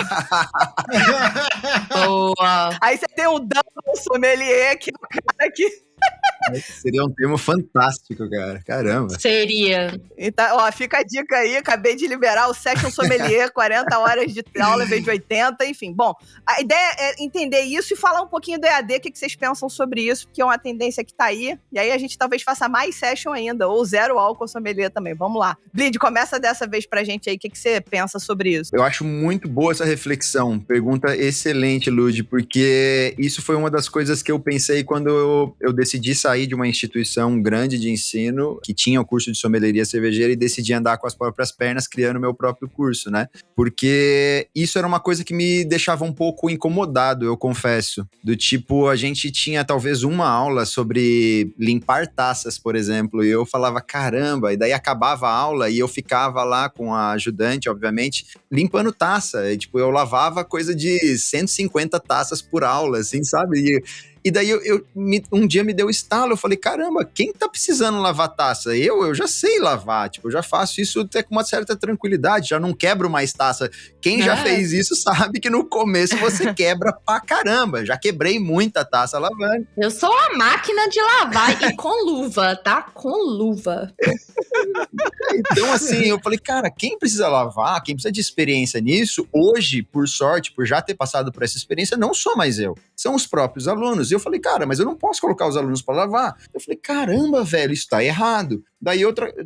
Boa! Aí você tem um double sommelier, que é o cara que... Seria um termo fantástico, cara. Caramba. Seria. Então, ó, fica a dica aí. Acabei de liberar o Session Sommelier, 40 horas de aula em vez de 80, enfim. Bom, a ideia é entender isso e falar um pouquinho do EAD, o que vocês pensam sobre isso, que é uma tendência que tá aí. E aí a gente talvez faça mais session ainda, ou zero álcool sommelier também. Vamos lá. Bleed, começa dessa vez pra gente aí. O que você pensa sobre isso? Eu acho muito boa essa reflexão. Pergunta excelente, Lud, porque isso foi uma das coisas que eu pensei quando eu decidi sair de uma instituição grande de ensino que tinha o curso de sommelieria cervejeira e decidi andar com as próprias pernas criando o meu próprio curso, né? Porque isso era uma coisa que me deixava um pouco incomodado, eu confesso. Do tipo, a gente tinha talvez uma aula sobre limpar taças, por exemplo, e eu falava, caramba, e daí acabava a aula e eu ficava lá com a ajudante, obviamente, limpando taça. E, tipo, eu lavava coisa de 150 taças por aula, assim, sabe? E daí um dia me deu estalo, eu falei, caramba, quem tá precisando lavar taça? Eu já sei lavar, tipo, eu já faço isso até com uma certa tranquilidade, já não quebro mais taça. Quem já fez isso sabe que no começo você quebra pra caramba, já quebrei muita taça lavando. Eu sou uma máquina de lavar e com luva, tá? Com luva. Então, assim, eu falei, cara, quem precisa lavar, quem precisa de experiência nisso, hoje, por sorte, por já ter passado por essa experiência, não sou mais eu, são os próprios alunos. E eu falei, cara, mas eu não posso colocar os alunos para lavar. Eu falei, caramba, velho, isso tá errado. Daí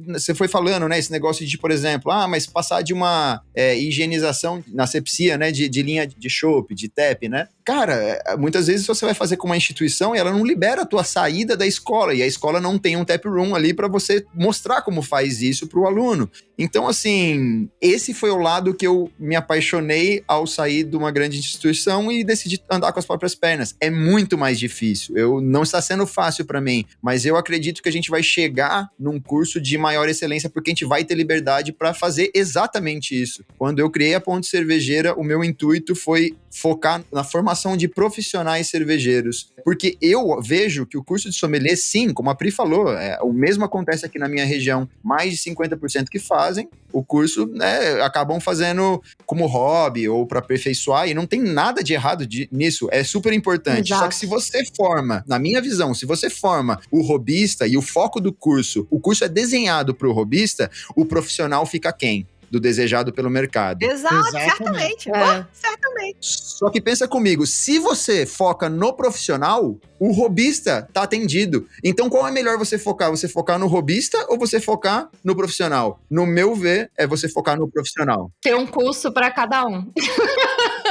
você foi falando, né, esse negócio de, por exemplo, mas passar de uma higienização na asepsia, né, de linha de chopp, de TEP, né? Cara, muitas vezes você vai fazer com uma instituição e ela não libera a tua saída da escola, e a escola não tem um tap room ali para você mostrar como faz isso pro aluno. Então, assim, esse foi o lado que eu me apaixonei ao sair de uma grande instituição e decidi andar com as próprias pernas. É muito mais difícil. Não está sendo fácil para mim, mas eu acredito que a gente vai chegar num curso de maior excelência porque a gente vai ter liberdade para fazer exatamente isso. Quando eu criei a Ponte Cervejeira, o meu intuito foi focar na formação de profissionais cervejeiros. Porque eu vejo que o curso de sommelier, sim, como a Pri falou, o mesmo acontece aqui na minha região, mais de 50% que fazem o curso, né, acabam fazendo como hobby ou para aperfeiçoar, e não tem nada de errado nisso, é super importante. Exato. Só que se você forma, na minha visão, se você forma o hobbyista e o foco do curso, o curso é desenhado para o hobbyista, o profissional fica quem? Do desejado pelo mercado. Exato, Exatamente. certamente. É. Certamente. Só que pensa comigo, se você foca no profissional, o hobbyista tá atendido. Então qual é melhor você focar? Você focar no hobbyista ou você focar no profissional? No meu ver, é você focar no profissional. Ter um curso para cada um.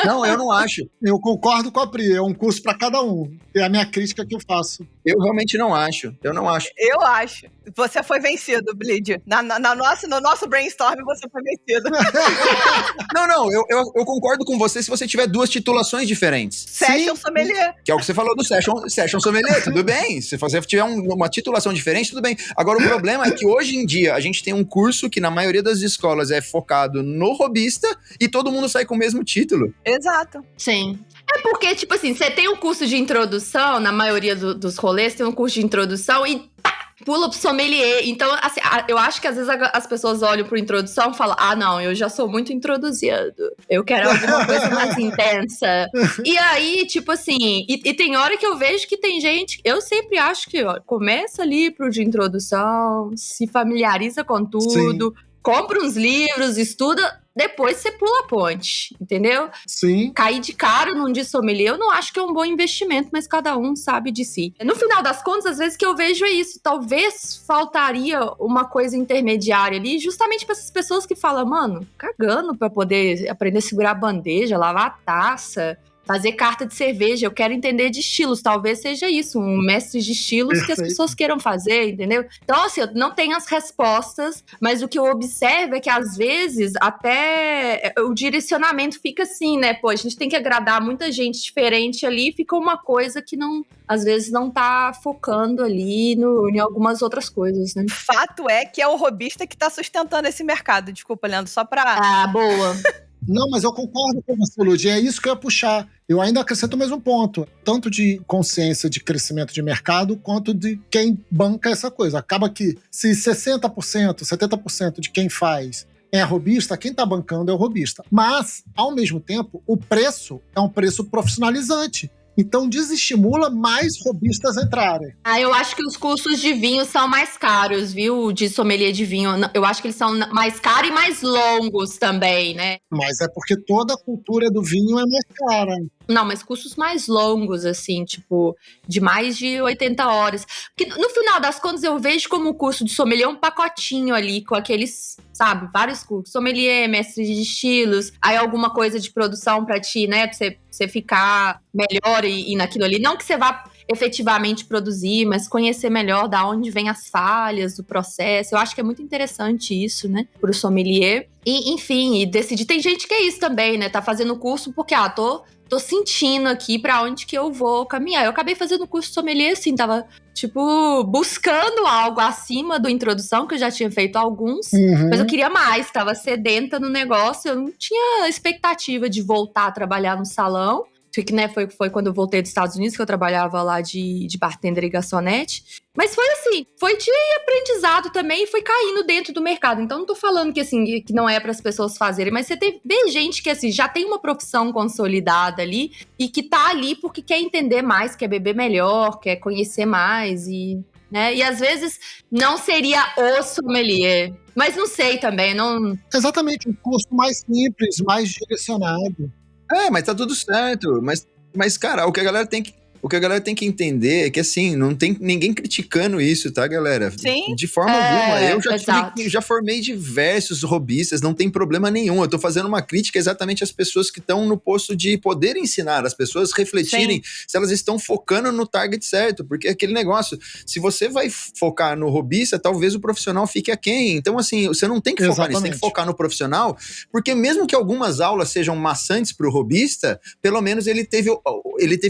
Não, eu não acho. Eu concordo com a Pri, é um curso para cada um. É a minha crítica que eu faço. Eu realmente não acho. Eu não acho. Eu acho. Você foi vencido, Bleed. No nosso brainstorm, você foi vencido. Não, eu concordo com você se você tiver duas titulações diferentes. Session sommelier. Que é o que você falou do Session Sommelier, tudo bem. Se você tiver uma titulação diferente, tudo bem. Agora, o problema é que hoje em dia a gente tem um curso que na maioria das escolas é focado no hobbyista e todo mundo sai com o mesmo título. Exato. Sim. É porque, tipo assim, você tem um curso de introdução, na maioria dos rolês tem um curso de introdução e pula pro sommelier. Então, assim, eu acho que às vezes as pessoas olham pro introdução e falam, não, eu já sou muito introduzido. Eu quero alguma coisa mais intensa. E aí, tipo assim, e tem hora que eu vejo que tem gente, eu sempre acho que, começa ali pro de introdução, se familiariza com tudo, compra uns livros, estuda, depois você pula a ponte, entendeu? Sim. Cair de cara num de sommelier, eu não acho que é um bom investimento, mas cada um sabe de si. No final das contas, às vezes que eu vejo é isso. Talvez faltaria uma coisa intermediária ali, justamente para essas pessoas que falam, mano, cagando pra poder aprender a segurar a bandeja, lavar a taça, fazer carta de cerveja, eu quero entender de estilos, talvez seja isso, um mestre de estilos que as Perfeito. pessoas queiram fazer, entendeu? Então, assim, eu não tenho as respostas, mas o que eu observo é que, às vezes, até o direcionamento fica assim, né? Pô, a gente tem que agradar muita gente diferente ali, fica uma coisa que não, às vezes, não tá focando ali em algumas outras coisas, né? Fato é que é o hobbyista que tá sustentando esse mercado. Desculpa, Leandro, só pra... Ah, boa. Não, mas eu concordo com você, Lud. É isso que eu ia puxar. Eu ainda acrescento mais um ponto. Tanto de consciência de crescimento de mercado, quanto de quem banca essa coisa. Acaba que se 60%, 70% de quem faz é hobbyista, quem está bancando é o hobbyista. Mas, ao mesmo tempo, o preço é um preço profissionalizante. Então, desestimula mais hobbyistas entrarem. Eu acho que os cursos de vinho são mais caros, viu? De sommelier de vinho. Eu acho que eles são mais caros e mais longos também, né? Mas é porque toda a cultura do vinho é mais cara. Não, mas cursos mais longos, assim, tipo, de mais de 80 horas. Porque no final das contas eu vejo como o curso de sommelier um pacotinho ali, com aqueles, sabe, vários cursos. Sommelier, mestre de estilos, aí alguma coisa de produção pra ti, né? Pra você ficar melhor e naquilo ali. Não que você vá efetivamente produzir, mas conhecer melhor da onde vem as falhas do processo. Eu acho que é muito interessante isso, né, pro sommelier. E, enfim, e decidir. Tem gente que é isso também, né? Tá fazendo o curso porque, tô sentindo aqui pra onde que eu vou caminhar. Eu acabei fazendo o curso de sommelier, assim, tava, tipo, buscando algo acima do introdução, que eu já tinha feito alguns, mas eu queria mais, tava sedenta no negócio, eu não tinha expectativa de voltar a trabalhar no salão. Né, foi quando eu voltei dos Estados Unidos, que eu trabalhava lá de bartender e garçonete. Mas foi assim, foi de aprendizado também e foi caindo dentro do mercado. Então não tô falando que assim, que não é para as pessoas fazerem, mas você vê gente que assim, já tem uma profissão consolidada ali e que tá ali porque quer entender mais, quer beber melhor, quer conhecer mais né? E às vezes não seria o sommelier, mas não sei também, não... Exatamente, um curso mais simples, mais direcionado. Mas tá tudo certo. Mas, cara, o que a galera tem que entender é que, assim, não tem ninguém criticando isso, tá, galera? Sim. De forma alguma. Eu exato. já formei diversos hobbyistas, não tem problema nenhum. Eu tô fazendo uma crítica exatamente às pessoas que estão no posto de poder ensinar, as pessoas refletirem se elas estão focando no target certo, porque é aquele negócio, se você vai focar no hobbyista, talvez o profissional fique aquém. Então, assim, você não tem que focar nisso, tem que focar no profissional, porque mesmo que algumas aulas sejam maçantes pro hobbyista, pelo menos ele teve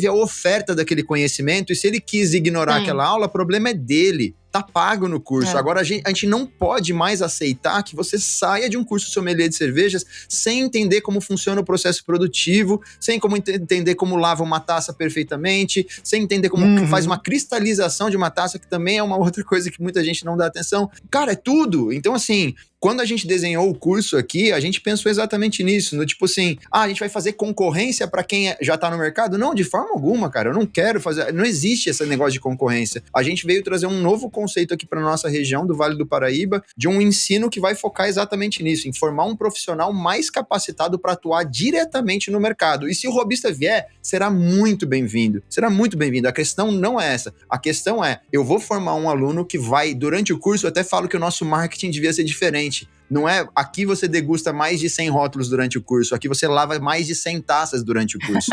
a oferta daquele conhecimento, e se ele quis ignorar aquela aula, o problema é dele. tá pago no curso. Agora, a gente não pode mais aceitar que você saia de um curso sommelier de cervejas sem entender como funciona o processo produtivo, sem como entender como lava uma taça perfeitamente, sem entender como faz uma cristalização de uma taça, que também é uma outra coisa que muita gente não dá atenção. Cara, é tudo. Então, assim, quando a gente desenhou o curso aqui, a gente pensou exatamente nisso, no tipo assim, a gente vai fazer concorrência para quem já tá no mercado? Não, de forma alguma, cara, eu não quero fazer, não existe esse negócio de concorrência. A gente veio trazer um novo conceito aqui para nossa região do Vale do Paraíba, de um ensino que vai focar exatamente nisso, em formar um profissional mais capacitado para atuar diretamente no mercado. E se o robista vier, será muito bem-vindo. Será muito bem-vindo. A questão não é essa. A questão é, eu vou formar um aluno que vai, durante o curso, eu até falo que o nosso marketing devia ser diferente. Não é, aqui você degusta mais de 100 rótulos durante o curso, aqui você lava mais de 100 taças durante o curso.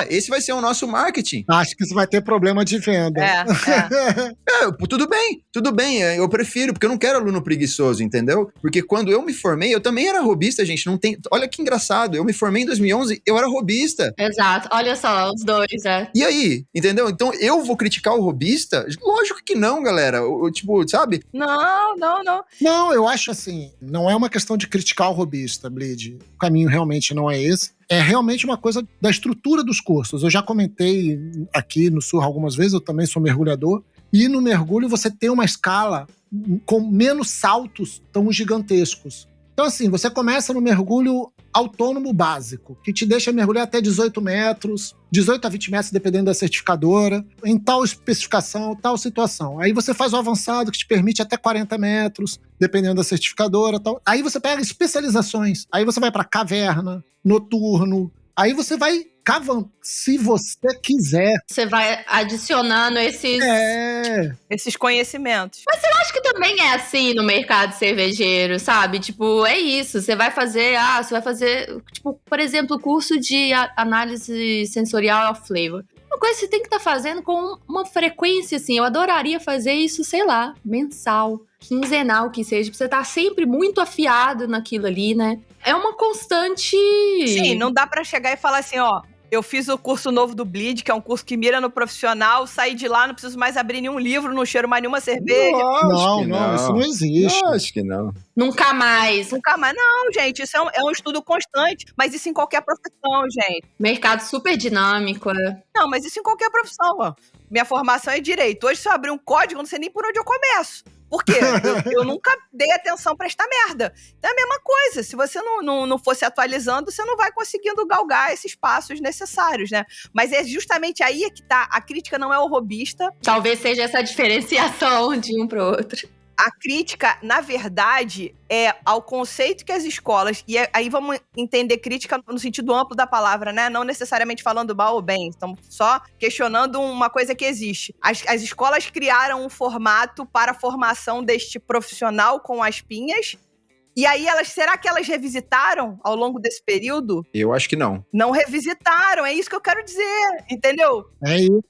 Esse vai ser o nosso marketing. Acho que isso vai ter problema de venda. Tudo bem, eu prefiro, porque eu não quero aluno preguiçoso, entendeu? Porque quando eu me formei, eu também era robista, gente, não tem... Olha que engraçado, eu me formei em 2011, eu era robista. Exato, olha só, os dois, E aí, entendeu? Então, eu vou criticar o robista? Lógico que não, galera, tipo, sabe? Não. Não, eu acho assim, não é uma questão de criticar o robista, Bleed. O caminho realmente não é esse. É realmente uma coisa da estrutura dos cursos. Eu já comentei aqui no Surra algumas vezes, eu também sou mergulhador. E no mergulho você tem uma escala com menos saltos tão gigantescos. Então assim, você começa no mergulho autônomo básico, que te deixa mergulhar até 18 metros, 18 a 20 metros, dependendo da certificadora, em tal especificação, tal situação. Aí você faz o avançado, que te permite até 40 metros, dependendo da certificadora. Tal. Aí você pega especializações. Aí você vai para caverna, noturno. Aí você vai cavando, se você quiser. Você vai adicionando esses conhecimentos. Mas eu acho que também é assim no mercado cervejeiro, sabe? Tipo, é isso. Você vai fazer, tipo, por exemplo, o curso de análise sensorial of flavor. Uma coisa que você tem que estar fazendo com uma frequência, assim. Eu adoraria fazer isso, sei lá, mensal, quinzenal que seja, pra você estar sempre muito afiado naquilo ali, né? É uma constante... Sim, não dá pra chegar e falar assim, ó, eu fiz o curso novo do Bleed, que é um curso que mira no profissional, saí de lá, não preciso mais abrir nenhum livro, não cheiro mais nenhuma cerveja. Não, isso não existe. Acho que não. Nunca mais. Não, gente, isso é um estudo constante, mas isso em qualquer profissão, gente. Mercado super dinâmico, né? Não, mas isso em qualquer profissão, ó. Minha formação é direito. Hoje, se eu abrir um código, eu não sei nem por onde eu começo. Por quê? Eu nunca dei atenção pra esta merda. Então é a mesma coisa. Se você não fosse atualizando, você não vai conseguindo galgar esses passos necessários, né? Mas é justamente aí que tá. A crítica não é o robista. Talvez seja essa diferenciação de um pro outro. A crítica, na verdade, é ao conceito que as escolas... E aí vamos entender crítica no sentido amplo da palavra, né? Não necessariamente falando mal ou bem. Estamos só questionando uma coisa que existe. As escolas criaram um formato para a formação deste profissional com as pinhas. E aí, será que elas revisitaram ao longo desse período? Eu acho que não. Não revisitaram, é isso que eu quero dizer, entendeu? É isso.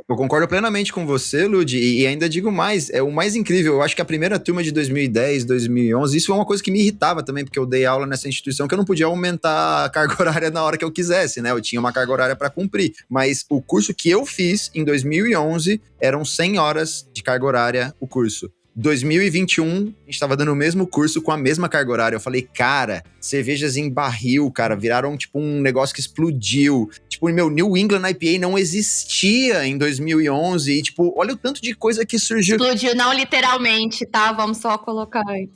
Eu concordo plenamente com você, Lud, e ainda digo mais, é o mais incrível, eu acho que a primeira turma de 2010, 2011, isso é uma coisa que me irritava também, porque eu dei aula nessa instituição que eu não podia aumentar a carga horária na hora que eu quisesse, né? Eu tinha uma carga horária para cumprir, mas o curso que eu fiz em 2011 eram 100 horas de carga horária o curso. 2021, a gente estava dando o mesmo curso com a mesma carga horária. Eu falei, cara, cervejas em barril, cara, viraram tipo um negócio que explodiu. Tipo, New England IPA não existia em 2011 e tipo, olha o tanto de coisa que surgiu. Explodiu, não literalmente, tá? Vamos só colocar aí.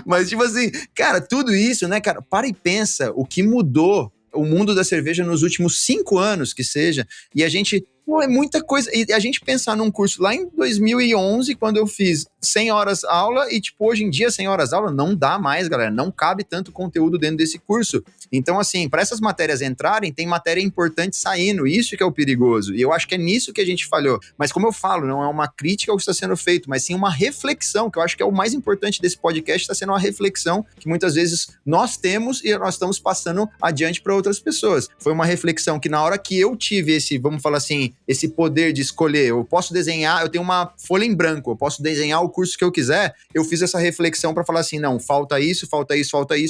Mas tipo assim, cara, tudo isso, né, cara, para e pensa o que mudou o mundo da cerveja nos últimos 5 anos, que seja, e a gente... Pô, é muita coisa. E a gente pensar num curso lá em 2011, quando eu fiz 100 horas aula, e tipo, hoje em dia 100 horas aula não dá mais, galera. Não cabe tanto conteúdo dentro desse curso. Então, assim, para essas matérias entrarem, tem matéria importante saindo. Isso que é o perigoso. E eu acho que é nisso que a gente falhou. Mas como eu falo, não é uma crítica ao que está sendo feito, mas sim uma reflexão, que eu acho que é o mais importante desse podcast, está sendo uma reflexão que muitas vezes nós temos e nós estamos passando adiante para outras pessoas. Foi uma reflexão que na hora que eu tive esse, vamos falar assim, esse poder de escolher, eu posso desenhar, eu tenho uma folha em branco, eu posso desenhar o curso que eu quiser, eu fiz essa reflexão para falar assim, não, falta isso,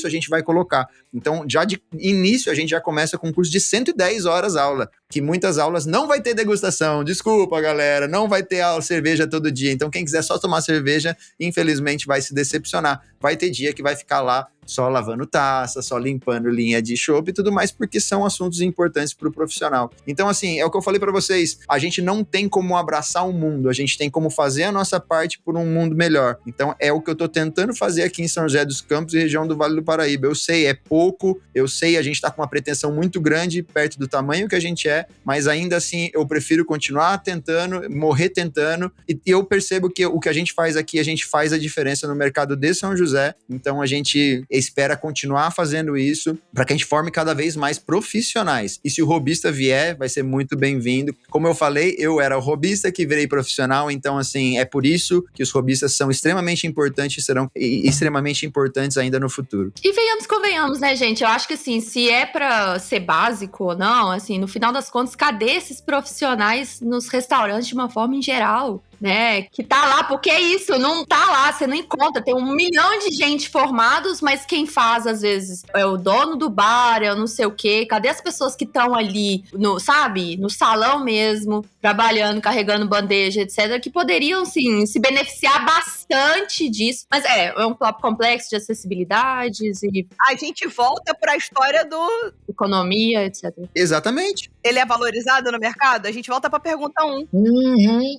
a gente vai colocar. Então, já de início, a gente já começa com um curso de 110 horas aula, que muitas aulas não vai ter degustação, desculpa, galera, não vai ter aula, cerveja todo dia. Então, quem quiser só tomar cerveja, infelizmente, vai se decepcionar. Vai ter dia que vai ficar lá só lavando taça, só limpando linha de chopp e tudo mais, porque são assuntos importantes para o profissional. Então, assim, é o que eu falei para vocês, a gente não tem como abraçar o mundo, a gente tem como fazer a nossa parte por um mundo melhor. Então, é o que eu tô tentando fazer aqui em São José dos Campos e região do Vale do Paraíba. Eu sei, é pouco, eu sei, a gente tá com uma pretensão muito grande, perto do tamanho que a gente é, mas ainda assim, eu prefiro continuar tentando, morrer tentando, e eu percebo que o que a gente faz aqui, a gente faz a diferença no mercado de São José, então a gente espera continuar fazendo isso para que a gente forme cada vez mais profissionais. E se o robista vier, vai ser muito bem-vindo. Como eu falei, eu era o robista que virei profissional, então assim, é por isso que os robistas são extremamente importantes e serão extremamente importantes ainda no futuro. E convenhamos, né, gente? Eu acho que assim, se é pra ser básico ou não, assim, no final das contas, cadê esses profissionais nos restaurantes de uma forma em geral? Né, que tá lá, porque é isso, não tá lá, você não encontra, tem 1 milhão de gente formados, mas quem faz, às vezes, é o dono do bar, é o não sei o quê, cadê as pessoas que estão ali, sabe, no salão mesmo, trabalhando, carregando bandeja, etc., que poderiam, sim, se beneficiar bastante disso, mas é um complexo de acessibilidades e... A gente volta pra história do... economia, etc. Exatamente. Ele é valorizado no mercado? A gente volta pra pergunta 1.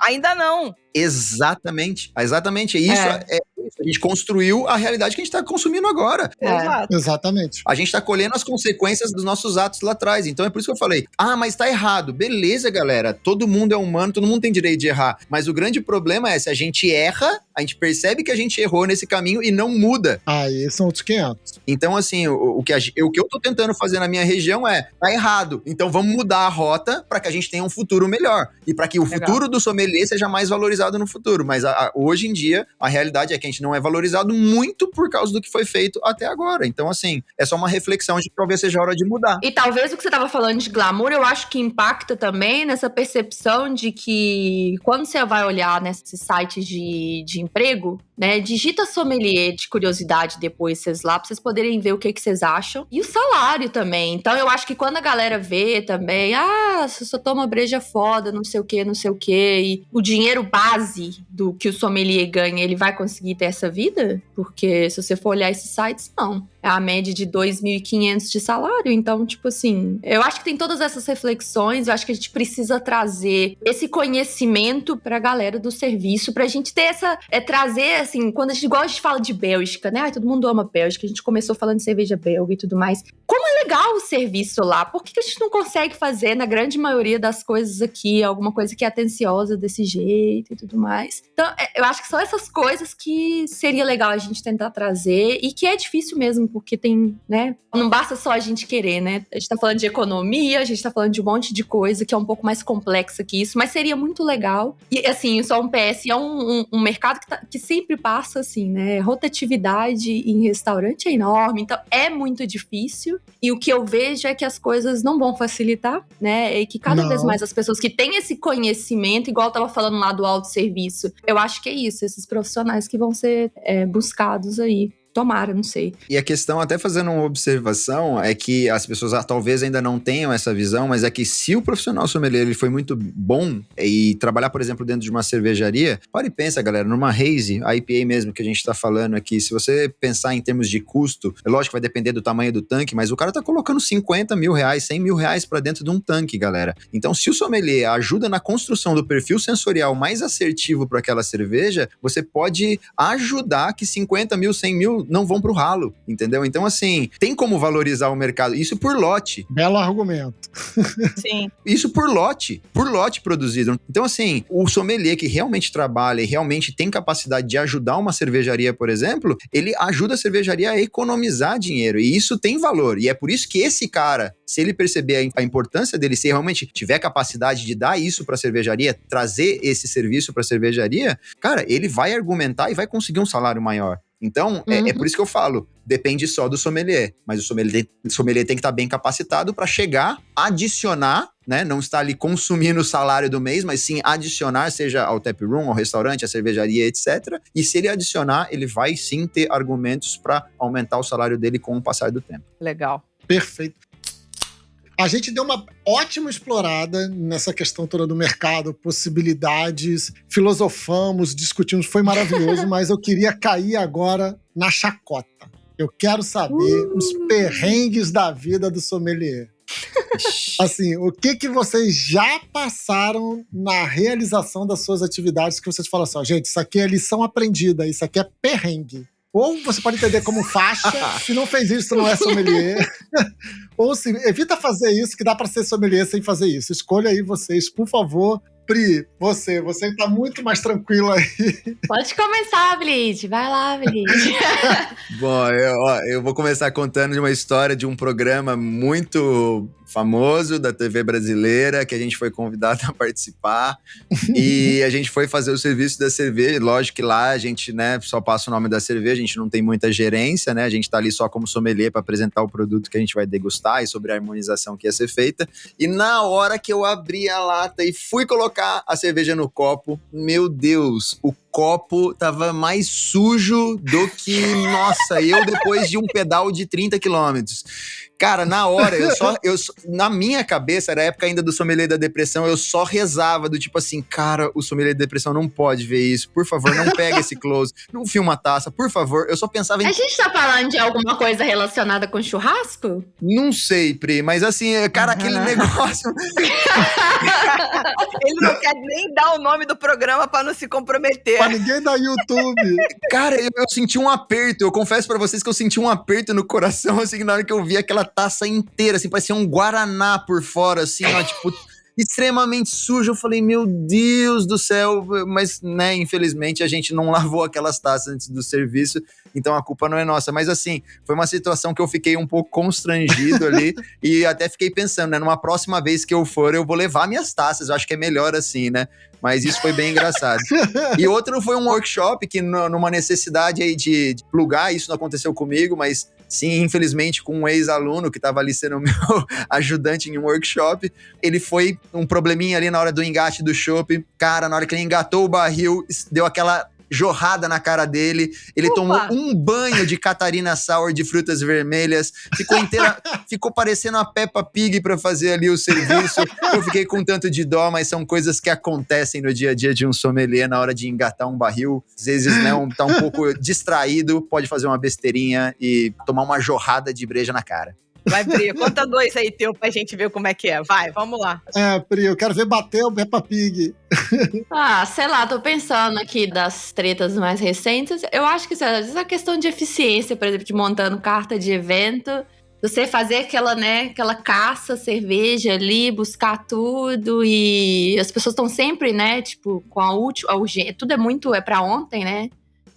Ainda não. Exatamente. Isso é isso. A gente construiu a realidade que a gente está consumindo agora. Exato. Exatamente. A gente está colhendo as consequências dos nossos atos lá atrás. Então é por isso que eu falei, mas tá errado. Beleza, galera. Todo mundo é humano, todo mundo tem direito de errar. Mas o grande problema é se a gente erra, a gente percebe que a gente errou nesse caminho e não muda. Aí são outros 500. Então, assim, o que eu tô tentando fazer na minha região tá errado. Então vamos mudar a rota para que a gente tenha um futuro melhor. E para que o futuro do sommelier seja mais valorizado no futuro. Mas hoje em dia, a realidade é que a gente não é valorizado muito por causa do que foi feito até agora. Então, assim, é só uma reflexão de que talvez seja a hora de mudar. E talvez o que você estava falando de glamour, eu acho que impacta também nessa percepção de que quando você vai olhar nesses sites de emprego, né, digita sommelier de curiosidade depois vocês lá, pra vocês poderem ver o que vocês acham. E o salário também. Então, eu acho que quando a galera vê também, você só toma breja foda, não sei o quê, e o dinheiro base do que o sommelier ganha, ele vai conseguir ter essa vida? Porque se você for olhar esses sites, não. É a média de 2.500 de salário. Então, tipo assim, eu acho que tem todas essas reflexões, eu acho que a gente precisa trazer esse conhecimento pra galera do serviço, pra gente ter trazer, assim, quando a gente gosta de falar de Bélgica, né? Todo mundo ama Bélgica, a gente começou falando de cerveja belga e tudo mais. Como é legal o serviço lá? Por que a gente não consegue fazer, na grande maioria das coisas aqui, alguma coisa que é atenciosa desse jeito e tudo mais? Então, eu acho que são essas coisas que seria legal a gente tentar trazer e que é difícil mesmo, porque tem, né? Não basta só a gente querer, né? A gente tá falando de economia, a gente tá falando de um monte de coisa que é um pouco mais complexa que isso, mas seria muito legal. E, assim, só um PS, é um mercado que sempre passa, assim, né? Rotatividade em restaurante é enorme, então é muito difícil. E o que eu vejo é que as coisas não vão facilitar, né? E que cada vez mais as pessoas que têm esse conhecimento, igual eu tava falando lá do autosserviço, eu acho que é isso, esses profissionais que vão ser buscados aí. Tomara, não sei. E a questão, até fazendo uma observação, é que as pessoas talvez ainda não tenham essa visão, mas é que se o profissional sommelier ele foi muito bom e trabalhar, por exemplo, dentro de uma cervejaria, para e pensa, galera, numa hazy, a IPA mesmo que a gente tá falando aqui, se você pensar em termos de custo, é lógico que vai depender do tamanho do tanque, mas o cara tá colocando 50 mil reais, 100 mil reais pra dentro de um tanque, galera. Então, se o sommelier ajuda na construção do perfil sensorial mais assertivo para aquela cerveja, você pode ajudar que 50 mil, 100 mil não vão pro ralo, entendeu? Então, assim, tem como valorizar o mercado. Isso por lote. Belo argumento. Sim. Isso por lote produzido. Então, assim, o sommelier que realmente trabalha e realmente tem capacidade de ajudar uma cervejaria, por exemplo, ele ajuda a cervejaria a economizar dinheiro. E isso tem valor. E é por isso que esse cara, se ele perceber a importância dele, se realmente tiver capacidade de dar isso pra cervejaria, trazer esse serviço pra cervejaria, cara, ele vai argumentar e vai conseguir um salário maior. Então, é por isso que eu falo, depende só do sommelier. Mas o sommelier tem que estar bem capacitado para chegar, adicionar, né? Não estar ali consumindo o salário do mês, mas sim adicionar, seja ao tap room, ao restaurante, à cervejaria, etc. E se ele adicionar, ele vai sim ter argumentos para aumentar o salário dele com o passar do tempo. Legal. Perfeito. A gente deu uma ótima explorada nessa questão toda do mercado, possibilidades, filosofamos, discutimos, foi maravilhoso, mas eu queria cair agora na chacota. Eu quero saber os perrengues da vida do sommelier. Assim, o que vocês já passaram na realização das suas atividades que vocês falam assim, ó, gente, isso aqui é lição aprendida, isso aqui é perrengue. Ou você pode entender como faixa, se não fez isso, não é sommelier. Ou se evita fazer isso, que dá para ser sommelier sem fazer isso. Escolha aí vocês, por favor. Pri, você tá muito mais tranquila aí. Pode começar, Blid. Vai lá, Blid. Bom, eu vou começar contando de uma história de um programa muito famoso da TV brasileira, que a gente foi convidado a participar. E a gente foi fazer o serviço da cerveja. Lógico que lá a gente, né, só passa o nome da cerveja, a gente não tem muita gerência, né? A gente tá ali só como sommelier para apresentar o produto que a gente vai degustar e sobre a harmonização que ia ser feita. E na hora que eu abri a lata e fui colocar a cerveja no copo, meu Deus, o copo tava mais sujo do que, nossa, eu depois de um pedal de 30 quilômetros. Cara, na hora, na minha cabeça, era a época ainda do sommelier da depressão, eu só rezava do tipo assim, cara, o sommelier da depressão não pode ver isso, por favor, não pega esse close, não filma a taça, por favor, eu só pensava em... A gente tá falando de alguma coisa relacionada com churrasco? Não sei, Pri, mas assim, cara, aquele negócio... Ele não quer nem dar o nome do programa pra não se comprometer. Pra ninguém da YouTube. Cara, eu senti um aperto, eu confesso pra vocês que eu senti um aperto no coração, assim, na hora que eu vi aquela taça inteira, assim, parecia um guaraná por fora, assim, ó, tipo, extremamente sujo. Eu falei, meu Deus do céu, mas, né, infelizmente a gente não lavou aquelas taças antes do serviço, então a culpa não é nossa. Mas, assim, foi uma situação que eu fiquei um pouco constrangido ali e até fiquei pensando, né, numa próxima vez que eu for, eu vou levar minhas taças, eu acho que é melhor assim, né? Mas isso foi bem engraçado. E outro foi um workshop que, numa necessidade aí de plugar, isso não aconteceu comigo, mas sim, infelizmente, com um ex-aluno que estava ali sendo meu ajudante em um workshop. Ele foi um probleminha ali na hora do engate do chopp. Cara, na hora que ele engatou o barril, deu aquela jorrada na cara dele, ele tomou um banho de Catarina Sour de frutas vermelhas, ficou parecendo a Peppa Pig pra fazer ali o serviço. Eu fiquei com tanto de dó, mas são coisas que acontecem no dia a dia de um sommelier na hora de engatar um barril. Às vezes, né, tá um pouco distraído, pode fazer uma besteirinha e tomar uma jorrada de breja na cara. Vai, Pri, conta 2 aí teu pra gente ver como é que é. Vai, vamos lá. Pri, eu quero ver bater o Peppa Pig. Sei lá, tô pensando aqui das tretas mais recentes. Eu acho que essa questão de eficiência, por exemplo, de montando carta de evento, você fazer aquela caça, cerveja ali, buscar tudo, e as pessoas estão sempre, né, tipo, com a urgência, tudo é pra ontem, né?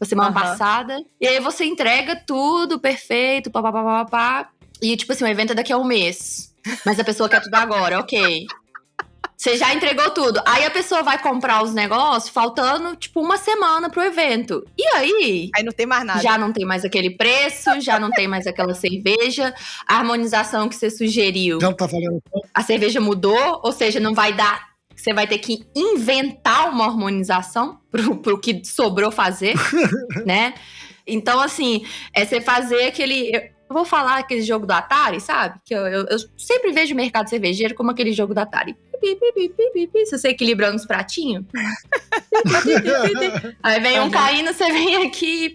Semana passada. E aí você entrega tudo perfeito, papapá. E, tipo assim, o evento é daqui a um mês. Mas a pessoa quer tudo agora, ok. Você já entregou tudo. Aí a pessoa vai comprar os negócios faltando, tipo, uma semana pro evento. E aí... Aí não tem mais nada. Já não tem mais aquele preço, já não tem mais aquela cerveja. A harmonização que você sugeriu... Já não tá valendo. A cerveja mudou, ou seja, não vai dar... Você vai ter que inventar uma harmonização pro que sobrou fazer, né? Então, assim, você fazer aquele... Eu vou falar aquele jogo do Atari, sabe? Que eu sempre vejo o mercado cervejeiro como aquele jogo do Atari. Se você equilibrando os pratinhos. Aí vem um caindo, você vem aqui.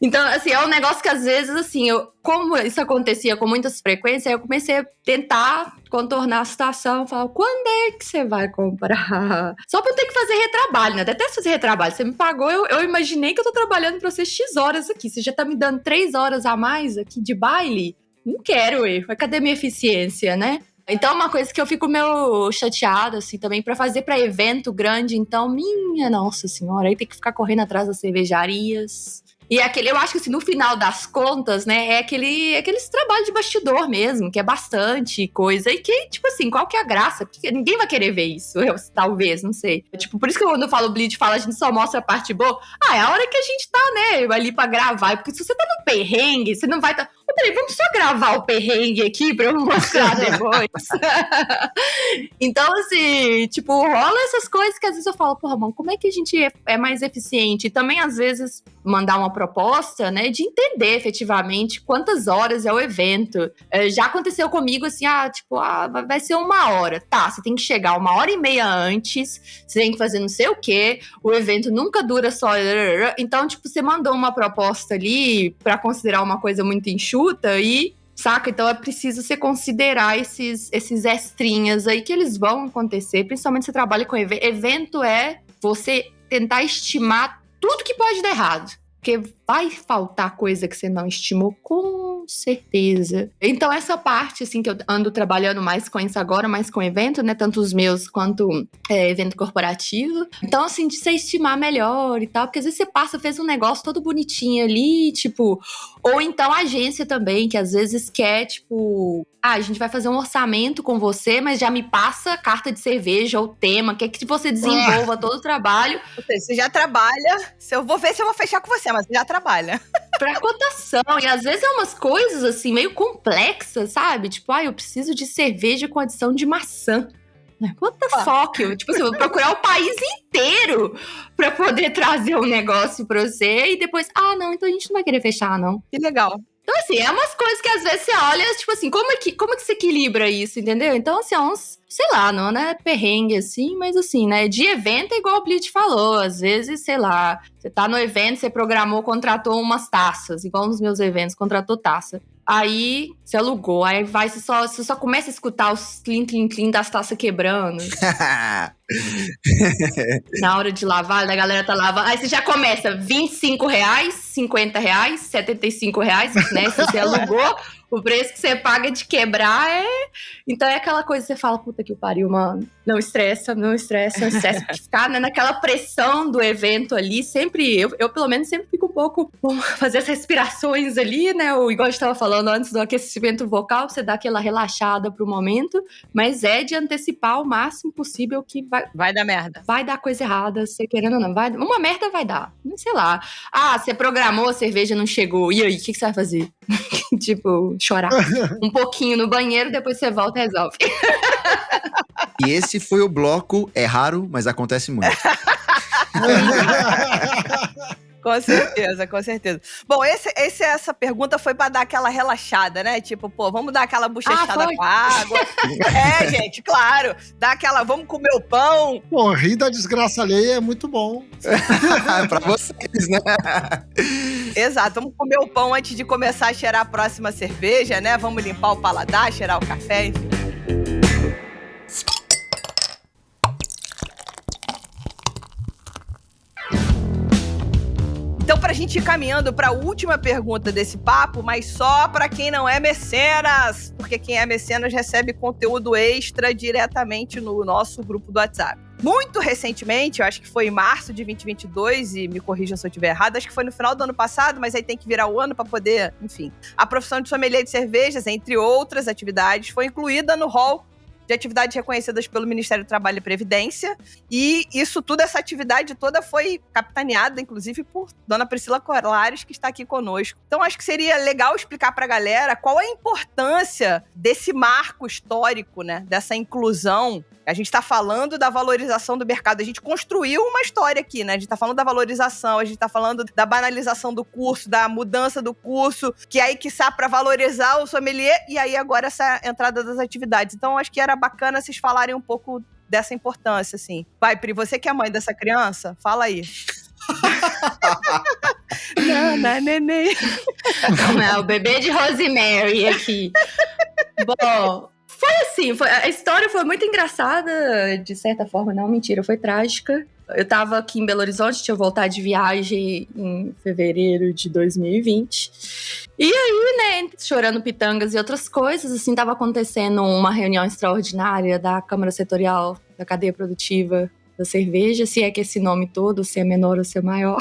Então, assim, é um negócio que às vezes, assim, como isso acontecia com muita frequência, eu comecei a tentar contornar a situação. Falar, quando é que você vai comprar? Só pra eu ter que fazer retrabalho, né? Detesto fazer retrabalho. Você me pagou, eu imaginei que eu tô trabalhando pra você X horas aqui. Você já tá me dando 3 horas a mais aqui de baile? Não quero, cadê minha eficiência, né? Então, uma coisa que eu fico meio chateada, assim, também, pra fazer pra evento grande, então, minha nossa senhora, aí tem que ficar correndo atrás das cervejarias. E eu acho que assim, no final das contas, né, é aqueles trabalhos de bastidor mesmo, que é bastante coisa. E que, tipo assim, qual que é a graça? Porque ninguém vai querer ver isso, talvez, não sei. Tipo, por isso que quando eu falo Bleach, a gente só mostra a parte boa. É a hora que a gente tá, né, ali pra gravar. Porque se você tá no perrengue, você não vai tá... Peraí, vamos só gravar o perrengue aqui pra eu mostrar depois. Então, assim, tipo, rola essas coisas que às vezes eu falo, porra, mano, como é que a gente é mais eficiente? E também, às vezes, mandar uma proposta, né, de entender efetivamente quantas horas é o evento. Já aconteceu comigo, assim, vai ser 1 hora. Tá, você tem que chegar 1h30 antes, você tem que fazer não sei o quê, o evento nunca dura só... Então, tipo, você mandou uma proposta ali pra considerar uma coisa muito enxuta e... Saca? Então é preciso você considerar esses extrinhas aí que eles vão acontecer, principalmente se você trabalha com evento. Evento é você tentar estimar tudo que pode dar errado. Porque vai faltar coisa que você não estimou, com certeza. Então essa parte, assim, que eu ando trabalhando mais com isso agora, mais com evento, né? Tanto os meus quanto evento corporativo. Então, assim, de você estimar melhor e tal. Porque às vezes você fez um negócio todo bonitinho ali, tipo... Ou então a agência também, que às vezes quer, tipo... a gente vai fazer um orçamento com você, mas já me passa a carta de cerveja ou tema, quer que você desenvolva todo o trabalho. Você já trabalha, eu vou ver se eu vou fechar com você, mas você já trabalha. Pra cotação, e às vezes é umas coisas assim, meio complexas, sabe? Tipo, eu preciso de cerveja com adição de maçã. What the fuck? Tipo assim, eu vou procurar o país inteiro pra poder trazer um negócio pra você e depois, não, então a gente não vai querer fechar, não. Que legal. Então, assim, é umas coisas que às vezes você olha, tipo assim, como é que você equilibra isso, entendeu? Então, assim, sei lá, não é perrengue, assim, mas assim, né, de evento é igual o Bleach falou, às vezes, sei lá, você tá no evento, você programou, contratou umas taças, igual nos meus eventos, contratou taça. Aí, você alugou, aí você só começa a escutar os clink das taças quebrando. Na hora de lavar, a galera tá lavando. Aí você já começa, R$25, R$50, R$75, né? Se você alugou, o preço que você paga de quebrar Então é aquela coisa que você fala, puta que pariu, mano. Não estressa. Porque ficar, né, naquela pressão do evento ali, sempre... Eu pelo menos, sempre fico um pouco... fazer as respirações ali, né? Ou igual a gente tava falando antes do aquecimento vocal, você dá aquela relaxada pro momento. Mas é de antecipar o máximo possível que vai dar merda. Vai dar coisa errada, você querendo ou não. Uma merda vai dar. Sei lá. Você programou, a cerveja não chegou. E aí, o que você vai fazer? Tipo, chorar um pouquinho no banheiro, depois você volta e resolve. E esse foi o bloco, é raro, mas acontece muito. Com certeza, com certeza. Bom, essa pergunta foi pra dar aquela relaxada, né? Tipo, vamos dar aquela bochechada com a água. Gente, claro. Dar aquela, vamos comer o pão. Pô, rir da desgraça alheia é muito bom. Pra vocês, né? Exato, vamos comer o pão antes de começar a cheirar a próxima cerveja, né? Vamos limpar o paladar, cheirar o café, enfim. Então, pra gente ir caminhando pra última pergunta desse papo, mas só pra quem não é mecenas, porque quem é mecenas recebe conteúdo extra diretamente no nosso grupo do WhatsApp. Muito recentemente, eu acho que foi em março de 2022, e me corrijam se eu estiver errado, acho que foi no final do ano passado, mas aí tem que virar o ano pra poder, enfim. A profissão de sommelier de cervejas, entre outras atividades, foi incluída no rol de atividades reconhecidas pelo Ministério do Trabalho e Previdência, e isso tudo, essa atividade toda foi capitaneada, inclusive, por Dona Priscila Colares, que está aqui conosco. Então, acho que seria legal explicar para a galera qual é a importância desse marco histórico, né, dessa inclusão. A gente está falando da valorização do mercado, a gente construiu uma história aqui, né? A gente está falando da valorização, a gente está falando da banalização do curso, da mudança do curso, que aí que está para valorizar o sommelier, e aí agora essa entrada das atividades. Então, acho que era bacana vocês falarem um pouco dessa importância, assim. Vai, Pri, você que é mãe dessa criança, fala aí. Nana, neném. Não é o bebê de Rosemary aqui. Bom... Foi assim, a história foi muito engraçada, de certa forma, não, mentira, foi trágica. Eu tava aqui em Belo Horizonte, tinha voltado de viagem em fevereiro de 2020. E aí, né, chorando pitangas e outras coisas, assim, tava acontecendo uma reunião extraordinária da Câmara Setorial da Cadeia Produtiva da cerveja, se é que esse nome todo, se é menor ou se é maior.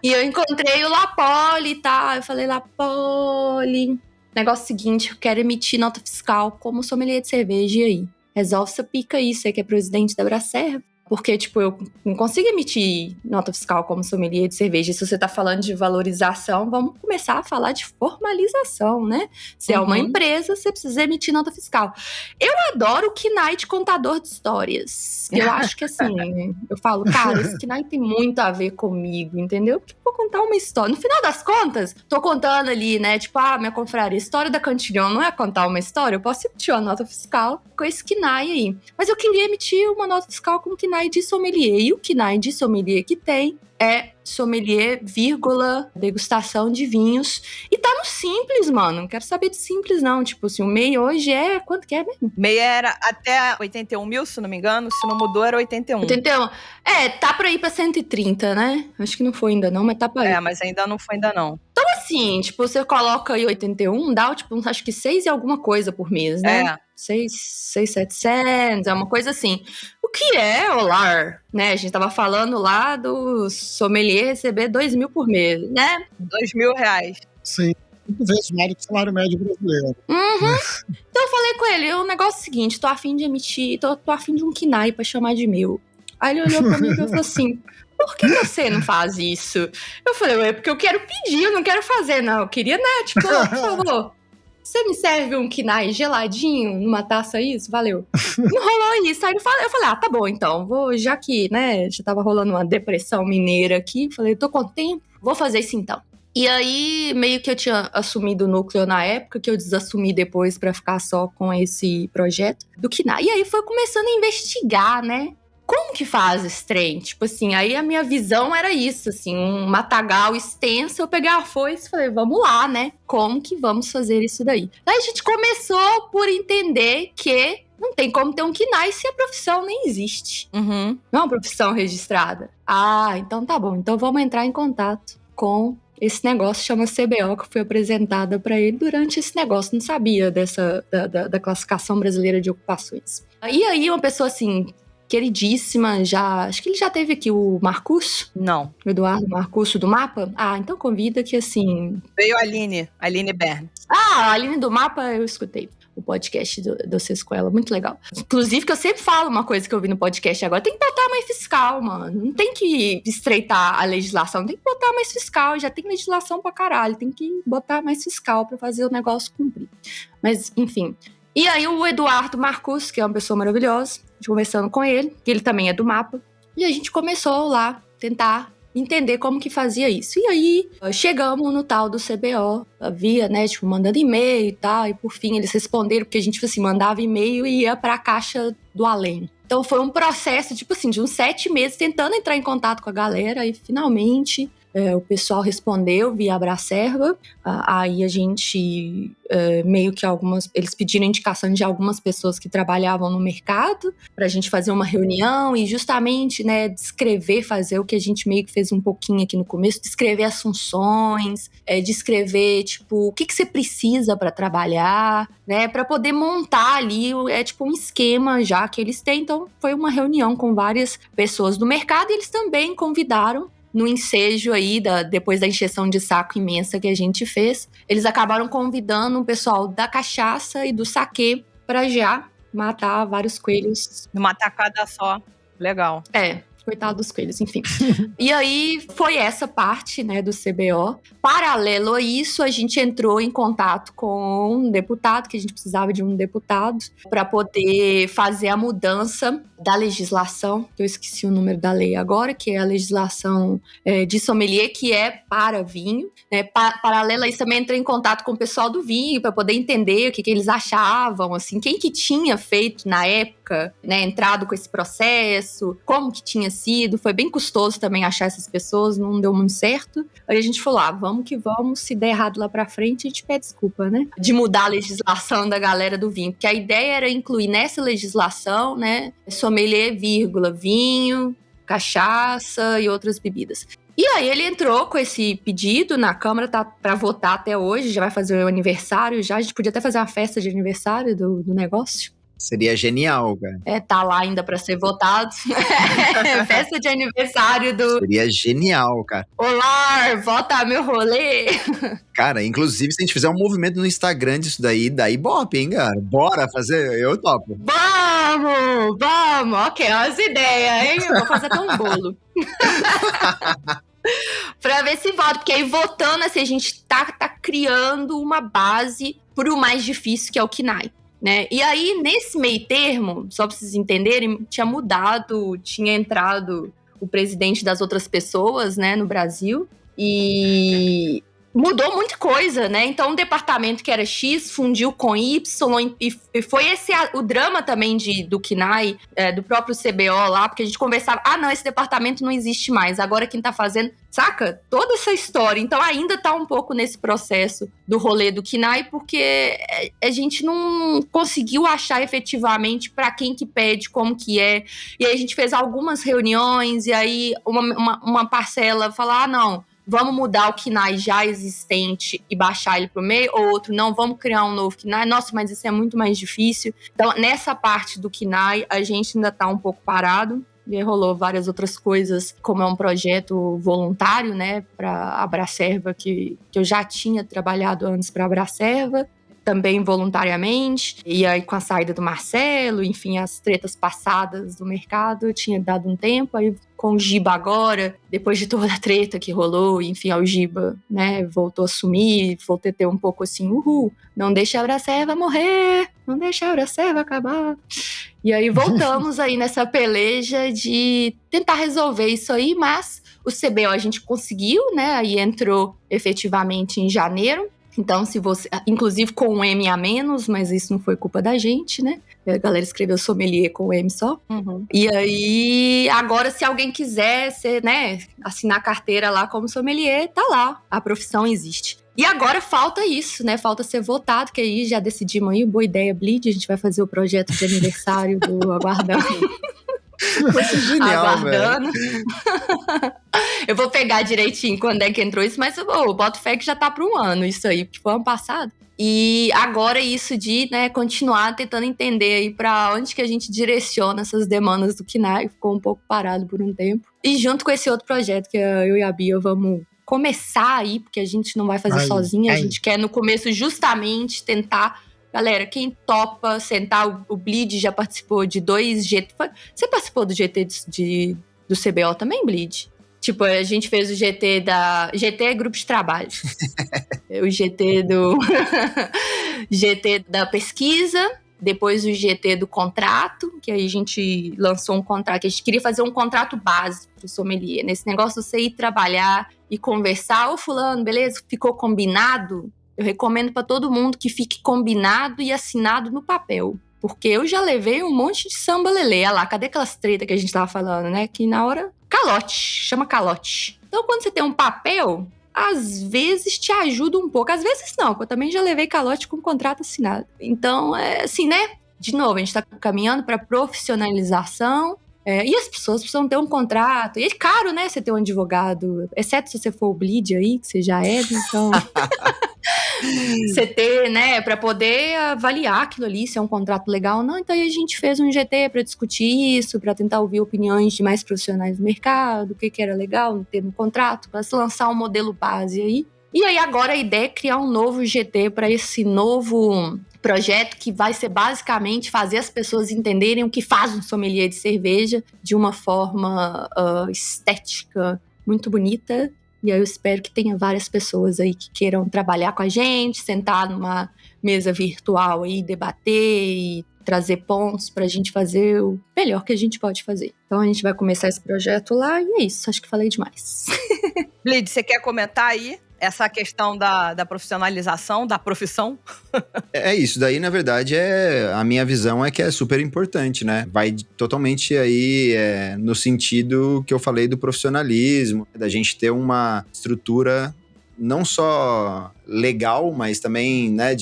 E eu encontrei o Lapoli e tal. Eu falei, Lapoli, negócio seguinte, eu quero emitir nota fiscal como sommelier de cerveja. E aí? Resolve essa pica aí, você que é presidente da Abracerva. Porque, tipo, eu não consigo emitir nota fiscal como sommelier de cerveja. E se você tá falando de valorização, vamos começar a falar de formalização, né? Se é uma empresa, você precisa emitir nota fiscal. Eu adoro o KNAI de contador de histórias. Eu acho que, assim, eu falo, cara, esse KNAI tem muito a ver comigo, entendeu? Porque eu vou contar uma história. No final das contas, tô contando ali, né? Tipo, minha confraria, história da Cantilhão não é contar uma história? Eu posso emitir uma nota fiscal com esse KNAI aí. Mas eu queria emitir uma nota fiscal com o KNAI de sommelier. E o KNAI de sommelier que tem é sommelier, degustação de vinhos. E tá no Simples, mano. Não quero saber de Simples, não. Tipo assim, o MEI hoje é... Quanto que é mesmo? MEI era até 81 mil, se não me engano. Se não mudou, era 81. 81. Tá pra ir pra 130, né? Acho que não foi ainda não, mas tá pra ir. Mas ainda não foi ainda não. Então assim, tipo, você coloca aí 81, dá tipo, acho que 6 e alguma coisa por mês, né? 6.700, é uma coisa assim. O que é, Olar? Né? A gente tava falando lá do sommelier receber 2 mil por mês, né? 2 mil reais. Sim. 5 vezes mais do que o salário médio brasileiro. Então eu falei com ele, o negócio é o seguinte, tô afim de emitir, tô afim de um KNAI pra chamar de meu. Aí ele olhou pra mim e falou assim, por que você não faz isso? Eu falei, porque eu quero pedir, eu não quero fazer, não. Eu queria, né, tipo, por favor, você me serve um KNAI geladinho numa taça isso? Valeu. Não rolou isso. Aí eu falei, tá bom, então, já que, né, já tava rolando uma depressão mineira aqui, falei, tô com tempo, vou fazer isso então. E aí, meio que eu tinha assumido o núcleo na época, que eu desassumi depois pra ficar só com esse projeto do KNAI. E aí foi começando a investigar, né? Como que faz esse trem? Tipo assim, aí a minha visão era isso, assim, um matagal extenso, eu peguei a foice e falei, vamos lá, né? Como que vamos fazer isso daí? Aí a gente começou por entender que não tem como ter um KNAI se a profissão nem existe. Não é uma profissão registrada. Então tá bom, então vamos entrar em contato com esse negócio, chama CBO, que foi apresentada para ele durante esse negócio, não sabia da classificação brasileira de ocupações. E aí uma pessoa assim, queridíssima, acho que ele já teve aqui o Marcusso? Não. O Eduardo Marcusso do Mapa? Então convida que assim... Veio a Aline Bern. A Aline do Mapa eu escutei. O podcast de vocês com ela, muito legal. Inclusive, que eu sempre falo uma coisa que eu vi no podcast agora, tem que botar mais fiscal, mano. Não tem que estreitar a legislação, tem que botar mais fiscal. Já tem legislação pra caralho, tem que botar mais fiscal pra fazer o negócio cumprir. Mas, enfim. E aí o Eduardo Marcus, que é uma pessoa maravilhosa, conversando com ele, que ele também é do Mapa, e a gente começou lá tentar entender como que fazia isso. E aí, chegamos no tal do CBO, via, né, tipo, mandando e-mail e tal, e por fim eles responderam, porque a gente, assim, mandava e-mail e ia pra caixa do além. Então foi um processo, tipo assim, de uns 7 meses tentando entrar em contato com a galera, e finalmente o pessoal respondeu via Abracerva. Aí a gente, meio que eles pediram indicação de algumas pessoas que trabalhavam no mercado pra gente fazer uma reunião e justamente, né, descrever, fazer o que a gente meio que fez um pouquinho aqui no começo, descrever as funções, descrever, tipo, o que você precisa pra trabalhar, né, pra poder montar ali, tipo um esquema já que eles têm. Então foi uma reunião com várias pessoas do mercado e eles também convidaram no ensejo aí, depois da encheção de saco imensa que a gente fez, eles acabaram convidando o pessoal da cachaça e do saquê para já matar vários coelhos. Numa tacada só. Legal. Coitado dos coelhos, enfim. E aí, foi essa parte, né, do CBO. Paralelo a isso, a gente entrou em contato com um deputado, que a gente precisava de um deputado, para poder fazer a mudança da legislação, que eu esqueci o número da lei agora, que é a legislação de sommelier, que é para vinho. Paralelo a isso, também entrei em contato com o pessoal do vinho, para poder entender o que eles achavam, assim, quem que tinha feito na época, né, entrado com esse processo, como que tinha sido. Foi bem custoso também achar essas pessoas, não deu muito certo. Aí a gente falou, vamos que vamos, se der errado lá pra frente, a gente pede desculpa, né? De mudar a legislação da galera do vinho, porque a ideia era incluir nessa legislação, né, sommelier, vinho, cachaça e outras bebidas. E aí ele entrou com esse pedido na Câmara, tá pra votar até hoje, já vai fazer o aniversário já, a gente podia até fazer uma festa de aniversário do negócio. Seria genial, cara. Tá lá ainda pra ser votado. Festa de aniversário do Seria genial, cara. Olá, vota meu rolê. Cara, inclusive, se a gente fizer um movimento no Instagram disso daí, dá ibope, hein, cara? Bora fazer, eu topo. Vamos. Ok, as ideias, hein? Eu vou fazer até um bolo. Pra ver se vota, porque aí votando, assim, a gente tá criando uma base pro mais difícil, que é o KNAI. Né? E aí, nesse meio termo, só pra vocês entenderem, tinha entrado o presidente das outras pessoas, né, no Brasil, e mudou muita coisa, né? Então, um departamento que era X fundiu com Y, e foi esse o drama também do KNAI, do próprio CBO lá, porque a gente conversava, não, esse departamento não existe mais, agora quem tá fazendo, saca? Toda essa história. Então, ainda tá um pouco nesse processo do rolê do KNAI, porque a gente não conseguiu achar efetivamente para quem que pede, como que é. E aí a gente fez algumas reuniões, e aí uma parcela fala, não, vamos mudar o KNAI já existente e baixar ele pro meio, ou outro, não, vamos criar um novo KNAI. Nossa, mas isso é muito mais difícil. Então, nessa parte do KNAI, a gente ainda tá um pouco parado. E rolou várias outras coisas, como é um projeto voluntário, né, para Abracerva, que eu já tinha trabalhado antes para Abracerva, também voluntariamente. E aí, com a saída do Marcelo, enfim, as tretas passadas do mercado, eu tinha dado um tempo. Aí, com o Giba agora, depois de toda a treta que rolou, enfim, o Giba, né, voltou a assumir, voltou a ter um pouco assim, não deixa a Abracerva morrer, não deixa a Abracerva acabar. E aí, voltamos aí nessa peleja de tentar resolver isso aí, mas o CBO a gente conseguiu, né, aí entrou efetivamente em janeiro. Então, se você, inclusive com um M a menos, mas isso não foi culpa da gente, né? A galera escreveu sommelier com M só. Uhum. E aí, agora, se alguém quiser ser, né, assinar carteira lá como sommelier, tá lá. A profissão existe. E agora falta isso, né? Falta ser votado, que aí já decidimos aí, boa ideia, Bleed, a gente vai fazer o projeto de aniversário do Aguardando. Vai ser genial, Aguardando. velho. Eu vou pegar direitinho quando é que entrou isso, mas o boto fé que já tá para um ano isso aí, porque foi ano passado. E agora isso de, né, continuar tentando entender aí para onde que a gente direciona essas demandas do KNAI, ficou um pouco parado por um tempo. E junto com esse outro projeto que eu e a Bia vamos começar aí, porque a gente não vai fazer sozinha, a gente quer no começo justamente tentar. Galera, quem topa sentar, o Bleed já participou de 2 GT. Você participou do GT do CBO também, Bleed? Tipo, a gente fez o GT GT é grupo de trabalho. O GT GT da pesquisa, depois o GT do contrato, que aí a gente lançou um contrato, que a gente queria fazer um contrato básico pro sommelier. Nesse negócio de você ir trabalhar e conversar, ô fulano, beleza? Ficou combinado? Eu recomendo para todo mundo que fique combinado e assinado no papel. Porque eu já levei um monte de samba lelê. Olha lá, cadê aquelas tretas que a gente tava falando, né? Que na hora... Calote, chama calote. Então, quando você tem um papel, às vezes te ajuda um pouco. Às vezes não, porque eu também já levei calote com contrato assinado. Então, assim, né? De novo, a gente tá caminhando para profissionalização. E as pessoas precisam ter um contrato. E é caro, né? Você ter um advogado. Exceto se você for o Bleed aí, que você já é, então... Você ter, né, para poder avaliar aquilo ali, se é um contrato legal ou não. Então, aí a gente fez um GT para discutir isso, para tentar ouvir opiniões de mais profissionais do mercado, o que era legal ter no contrato, para se lançar um modelo base aí. E aí, agora a ideia é criar um novo GT para esse novo projeto, que vai ser basicamente fazer as pessoas entenderem o que faz um sommelier de cerveja de uma forma estética muito bonita. E aí eu espero que tenha várias pessoas aí que queiram trabalhar com a gente, sentar numa mesa virtual aí, debater e trazer pontos pra gente fazer o melhor que a gente pode fazer. Então a gente vai começar esse projeto lá e é isso, acho que falei demais. Bleed, você quer comentar aí essa questão da profissionalização, da profissão? É isso, daí na verdade a minha visão é que é super importante, né? Vai totalmente aí no sentido que eu falei do profissionalismo, da gente ter uma estrutura não só legal, mas também, né,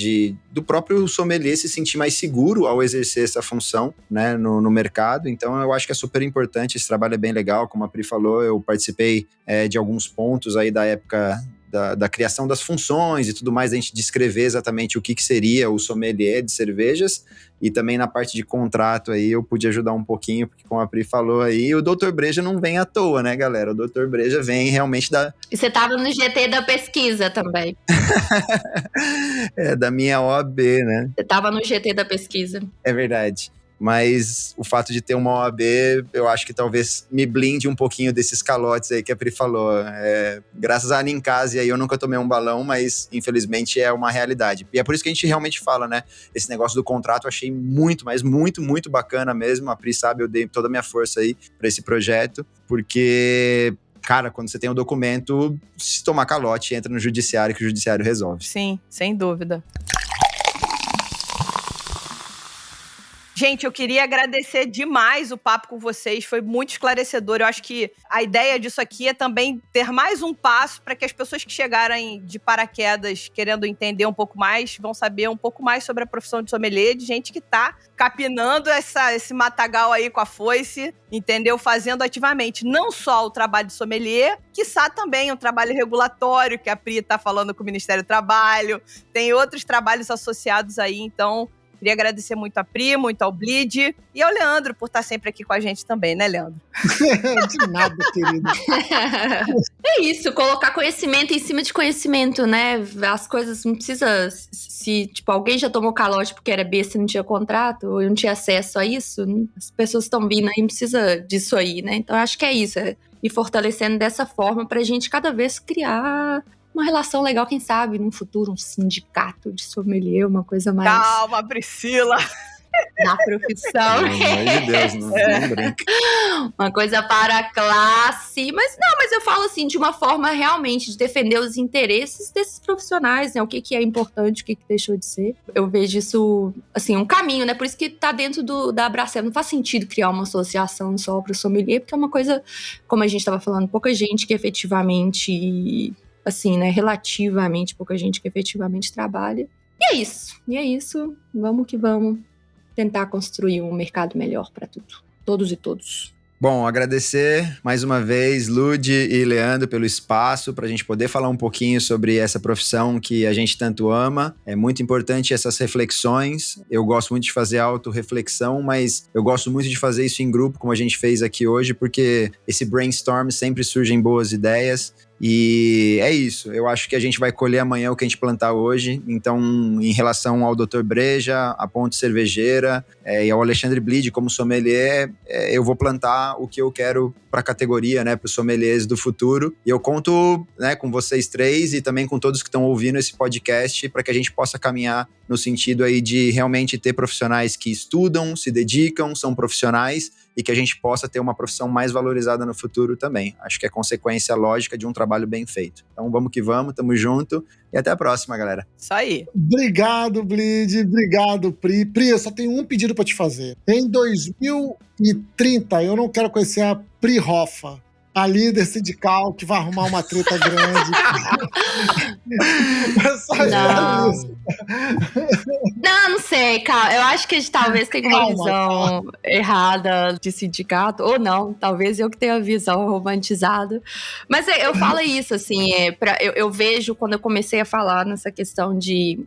do próprio sommelier se sentir mais seguro ao exercer essa função, né, no mercado. Então eu acho que é super importante, esse trabalho é bem legal, como a Pri falou, eu participei de alguns pontos aí da época da criação das funções e tudo mais, a gente descrever exatamente o que seria o sommelier de cervejas, e também na parte de contrato aí eu pude ajudar um pouquinho, porque como a Pri falou aí, o Dr. Breja não vem à toa, né, galera? O Dr. Breja vem realmente E você tava no GT da pesquisa também. da minha OAB, né? Você tava no GT da pesquisa. É verdade. Mas o fato de ter uma OAB, eu acho que talvez me blinde um pouquinho desses calotes aí que a Pri falou. Graças à Ninkasi aí eu nunca tomei um balão, mas infelizmente é uma realidade. E é por isso que a gente realmente fala, né? Esse negócio do contrato eu achei muito, mas muito, muito bacana mesmo. A Pri sabe, eu dei toda a minha força aí para esse projeto, porque... Cara, quando você tem o documento, se tomar calote, entra no judiciário, que o judiciário resolve. Sim, sem dúvida. Gente, eu queria agradecer demais o papo com vocês, foi muito esclarecedor. Eu acho que a ideia disso aqui é também ter mais um passo para que as pessoas que chegarem de paraquedas querendo entender um pouco mais, vão saber um pouco mais sobre a profissão de sommelier, de gente que tá capinando esse matagal aí com a foice, entendeu? Fazendo ativamente não só o trabalho de sommelier, quiçá também um trabalho regulatório, que a Pri tá falando com o Ministério do Trabalho, tem outros trabalhos associados aí, então... Queria agradecer muito a Pri, muito ao Bleed e ao Leandro por estar sempre aqui com a gente também, né, Leandro? De nada, querido. É isso, colocar conhecimento em cima de conhecimento, né? As coisas não precisa... Se, tipo, alguém já tomou calote porque era besta e não tinha contrato, ou não tinha acesso a isso, as pessoas estão vindo aí, não precisa disso aí, né? Então, acho que é isso, ir fortalecendo dessa forma pra gente cada vez criar... uma relação legal, quem sabe, num futuro, um sindicato de sommelier, uma coisa mais... Calma, Priscila! Na profissão. Pelo amor de Deus, não brinca. Uma coisa para a classe. Mas eu falo assim, de uma forma realmente de defender os interesses desses profissionais, né? O que é importante, o que deixou de ser. Eu vejo isso, assim, um caminho, né? Por isso que tá dentro da Abraceb. Não faz sentido criar uma associação só para o sommelier, porque é uma coisa, como a gente estava falando, pouca gente que efetivamente... assim, né, relativamente pouca gente que efetivamente trabalha. E é isso, vamos que vamos tentar construir um mercado melhor para tudo, todos e todos. Bom, agradecer mais uma vez, Lud e Leandro, pelo espaço para a gente poder falar um pouquinho sobre essa profissão que a gente tanto ama. É muito importante essas reflexões. Eu gosto muito de fazer autorreflexão, mas eu gosto muito de fazer isso em grupo, como a gente fez aqui hoje, porque esse brainstorm sempre surgem boas ideias. E é isso, eu acho que a gente vai colher amanhã o que a gente plantar hoje. Então, em relação ao Dr. Breja, a Ponte Cervejeira e ao Alexandre Bleed como sommelier, eu vou plantar o que eu quero para a categoria, né, para os sommeliers do futuro. E eu conto, né, com vocês três e também com todos que estão ouvindo esse podcast para que a gente possa caminhar no sentido aí de realmente ter profissionais que estudam, se dedicam, são profissionais e que a gente possa ter uma profissão mais valorizada no futuro também. Acho que é consequência lógica de um trabalho bem feito. Então vamos que vamos, tamo junto e até a próxima, galera. Isso aí. Obrigado, Bleed. Obrigado, Pri. Pri, eu só tenho um pedido pra te fazer. Em 2030, eu não quero conhecer a Pri Hoffa, a líder sindical que vai arrumar uma treta grande. Não sei, cara. Eu acho que a gente talvez tenha uma visão errada de sindicato, ou não, talvez eu que tenha a visão romantizada. Mas eu falo isso, assim, eu vejo quando eu comecei a falar nessa questão de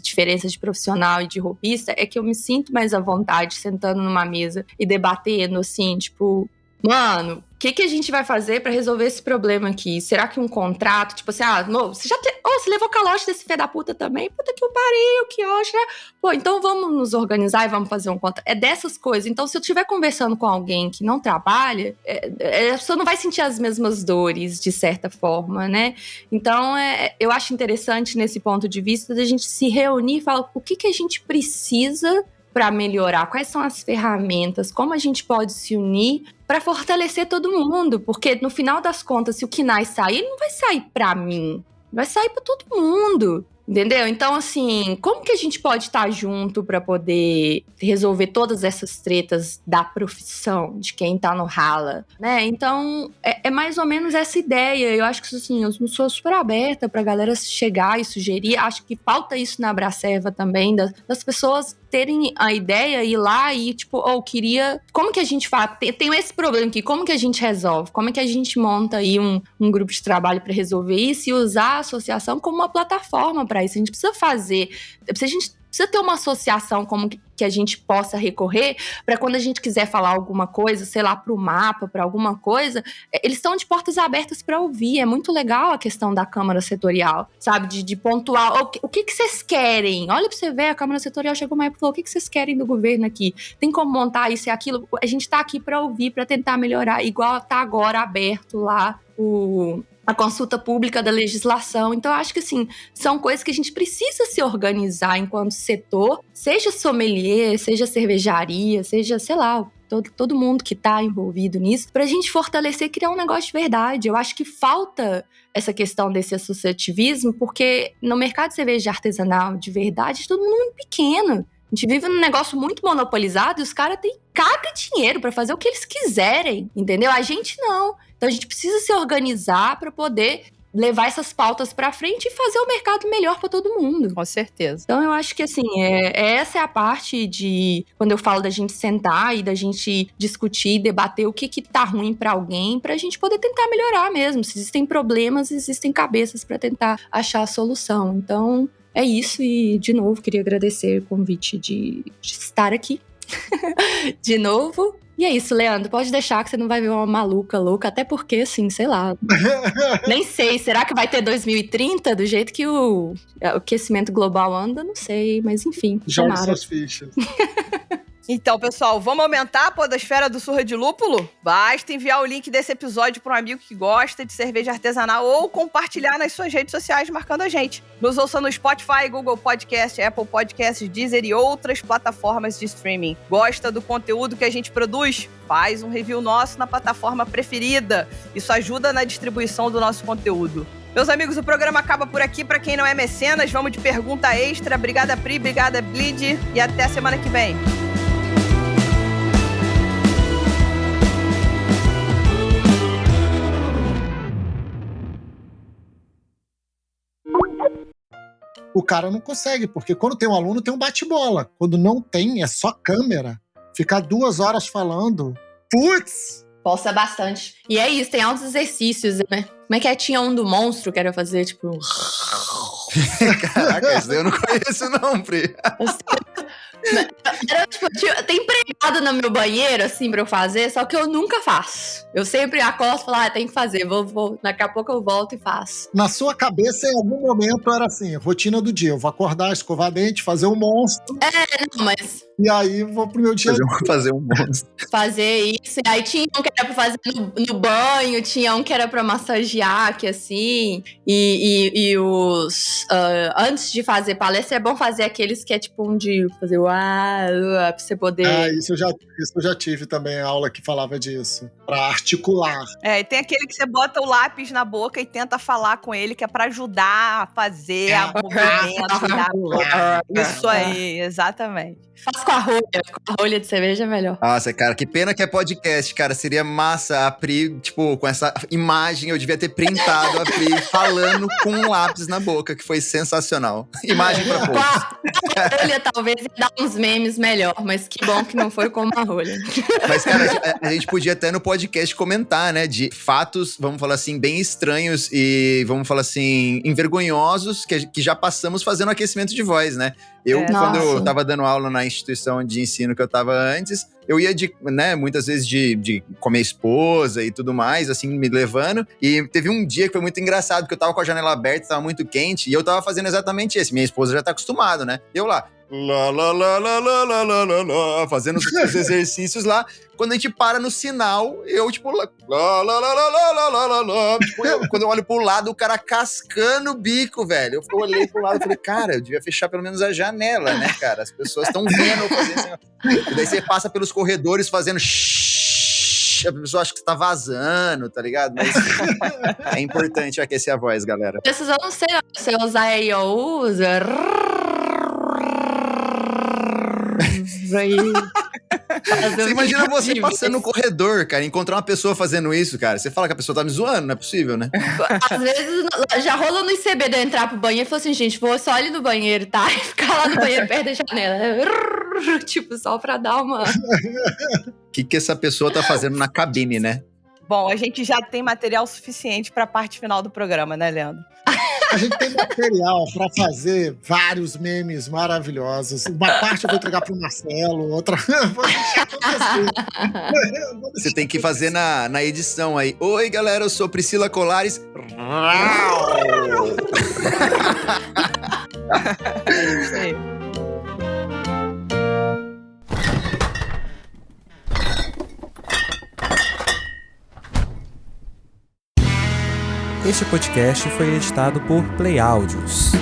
diferença de profissional e de robista, é que eu me sinto mais à vontade sentando numa mesa e debatendo, assim, tipo, mano, o que a gente vai fazer pra resolver esse problema aqui? Será que um contrato, tipo assim, você você levou calote desse filho da puta também? Puta que eu pariu, que ódio, né? Pô, então vamos nos organizar e vamos fazer um contrato. É dessas coisas. Então, se eu estiver conversando com alguém que não trabalha, a pessoa não vai sentir as mesmas dores, de certa forma, né? Então, eu acho interessante nesse ponto de vista da gente se reunir e falar o que a gente precisa para melhorar, quais são as ferramentas, como a gente pode se unir para fortalecer todo mundo, porque no final das contas, se o KNAI sair, ele não vai sair para mim, vai sair para todo mundo. Entendeu? Então, assim, como que a gente pode estar junto para poder resolver todas essas tretas da profissão, de quem tá no rala, né? Então, é mais ou menos essa ideia. Eu acho que, assim, eu sou super aberta pra galera chegar e sugerir. Acho que falta isso na Abracerva também, das pessoas terem a ideia, ir lá e, tipo, queria... Como que a gente faz? Tem esse problema aqui, como que a gente resolve? Como é que a gente monta aí um grupo de trabalho para resolver isso e usar a associação como uma plataforma para isso? A gente precisa fazer... A gente precisa ter uma associação como que a gente possa recorrer para quando a gente quiser falar alguma coisa, sei lá, para o mapa, para alguma coisa, eles estão de portas abertas para ouvir. É muito legal a questão da Câmara Setorial, sabe? De pontuar o que vocês querem. Olha para você ver, a Câmara Setorial chegou uma época e falou: o que vocês querem do governo aqui? Tem como montar isso e aquilo? A gente está aqui para ouvir, para tentar melhorar, igual tá agora aberto lá a consulta pública da legislação. Então, eu acho que, assim, são coisas que a gente precisa se organizar enquanto setor, seja sommelier, seja cervejaria, seja, sei lá, todo mundo que tá envolvido nisso, pra gente fortalecer e criar um negócio de verdade. Eu acho que falta essa questão desse associativismo, porque no mercado de cerveja artesanal, de verdade, todo mundo é muito pequeno. A gente vive num negócio muito monopolizado e os caras têm caga dinheiro pra fazer o que eles quiserem, entendeu? A gente não. Então a gente precisa se organizar pra poder levar essas pautas pra frente e fazer o mercado melhor pra todo mundo. Com certeza. Então eu acho que, assim, essa é a parte de... Quando eu falo da gente sentar e da gente discutir, debater o que tá ruim pra alguém, pra gente poder tentar melhorar mesmo. Se existem problemas, existem cabeças pra tentar achar a solução. Então... É isso, e de novo queria agradecer o convite de estar aqui de novo. E é isso, Leandro, pode deixar que você não vai ver uma maluca louca, até porque, assim, sei lá, nem sei, será que vai ter 2030 do jeito que o aquecimento global anda? Não sei, mas enfim, Jogue tomara. suas fichas. Então, pessoal, vamos aumentar a podosfera do Surra de Lúpulo? Basta enviar o link desse episódio para um amigo que gosta de cerveja artesanal ou compartilhar nas suas redes sociais marcando a gente. Nos ouça no Spotify, Google Podcast, Apple Podcasts, Deezer e outras plataformas de streaming. Gosta do conteúdo que a gente produz? Faz um review nosso na plataforma preferida. Isso ajuda na distribuição do nosso conteúdo. Meus amigos, o programa acaba por aqui. Para quem não é mecenas, vamos de pergunta extra. Obrigada, Pri, obrigada, Bleed, e até a semana que vem. O cara não consegue, porque quando tem um aluno, tem um bate-bola. Quando não tem, é só câmera. Ficar 2 horas falando. Putz! Força bastante. E é isso, tem altos exercícios, né? Como é que tinha um do monstro que era fazer, tipo... Caraca, esse daí eu não conheço não, Pri. Era, tipo, tem empregado no meu banheiro, assim, pra eu fazer, só que eu nunca faço. Eu sempre acordo e falo, tem que fazer, vou, daqui a pouco eu volto e faço. Na sua cabeça, em algum momento, era assim, rotina do dia. Eu vou acordar, escovar dente, fazer um monstro. Não, mas... E aí, vou pro meu dia. Fazer um monstro. Fazer isso. E aí tinha um que era pra fazer no banho, tinha um que era pra massagear, que assim. E os... antes de fazer palestra, é bom fazer aqueles que é tipo um de fazer pra você poder... Isso eu já tive também, aula que falava disso. Pra articular. E tem aquele que você bota o lápis na boca e tenta falar com ele, que é pra ajudar a fazer a movimento. Isso aí, exatamente. Faz com a rolha de cerveja é melhor. Nossa, cara, que pena que é podcast, cara. Seria massa a Pri, tipo, com essa imagem, eu devia ter printado a Pri falando com um lápis na boca, que foi sensacional. Imagem pra poucos. Com a rolha talvez dá uns memes melhor, mas que bom que não foi com uma rolha. Mas, cara, a gente podia até no podcast comentar, né, de fatos, vamos falar assim, bem estranhos e, vamos falar assim, envergonhosos que já passamos fazendo aquecimento de voz, né? Quando eu tava dando aula na instituição de ensino que eu tava antes, eu ia muitas vezes com a minha esposa e tudo mais, assim, me levando. E teve um dia que foi muito engraçado, porque eu tava com a janela aberta, tava muito quente, e eu tava fazendo exatamente isso. Minha esposa já tá acostumada, né? Eu lá, fazendo os exercícios lá. Quando a gente para no sinal, eu tipo, quando eu olho pro lado, o cara cascando o bico, velho. Eu olhei pro lado e falei, cara, eu devia fechar pelo menos a janela, né, cara? As pessoas estão vendo eu fazer assim. E daí você passa pelos corredores fazendo a pessoa acha que você tá vazando, tá ligado? Mas é importante aquecer a voz, galera. Esses eu não sei, não. Se eu usar aí, eu uso. Você imagina você passando no corredor, cara, encontrar uma pessoa fazendo isso, cara. Você fala que a pessoa tá me zoando, não é possível, né? Às vezes já rolou no ICB de eu entrar pro banheiro e falar assim, gente, vou só ali no banheiro, tá? E ficar lá no banheiro perto da janela. Tipo, só pra dar uma... O que essa pessoa tá fazendo na cabine, né? Bom, a gente já tem material suficiente pra parte final do programa, né, Leandro? A gente tem material pra fazer vários memes maravilhosos. Uma parte eu vou entregar pro Marcelo, outra vou deixar acontecer. Você tem que fazer na edição aí. Oi, galera, eu sou Priscila Colares. Isso aí. Este podcast foi editado por Play Áudios.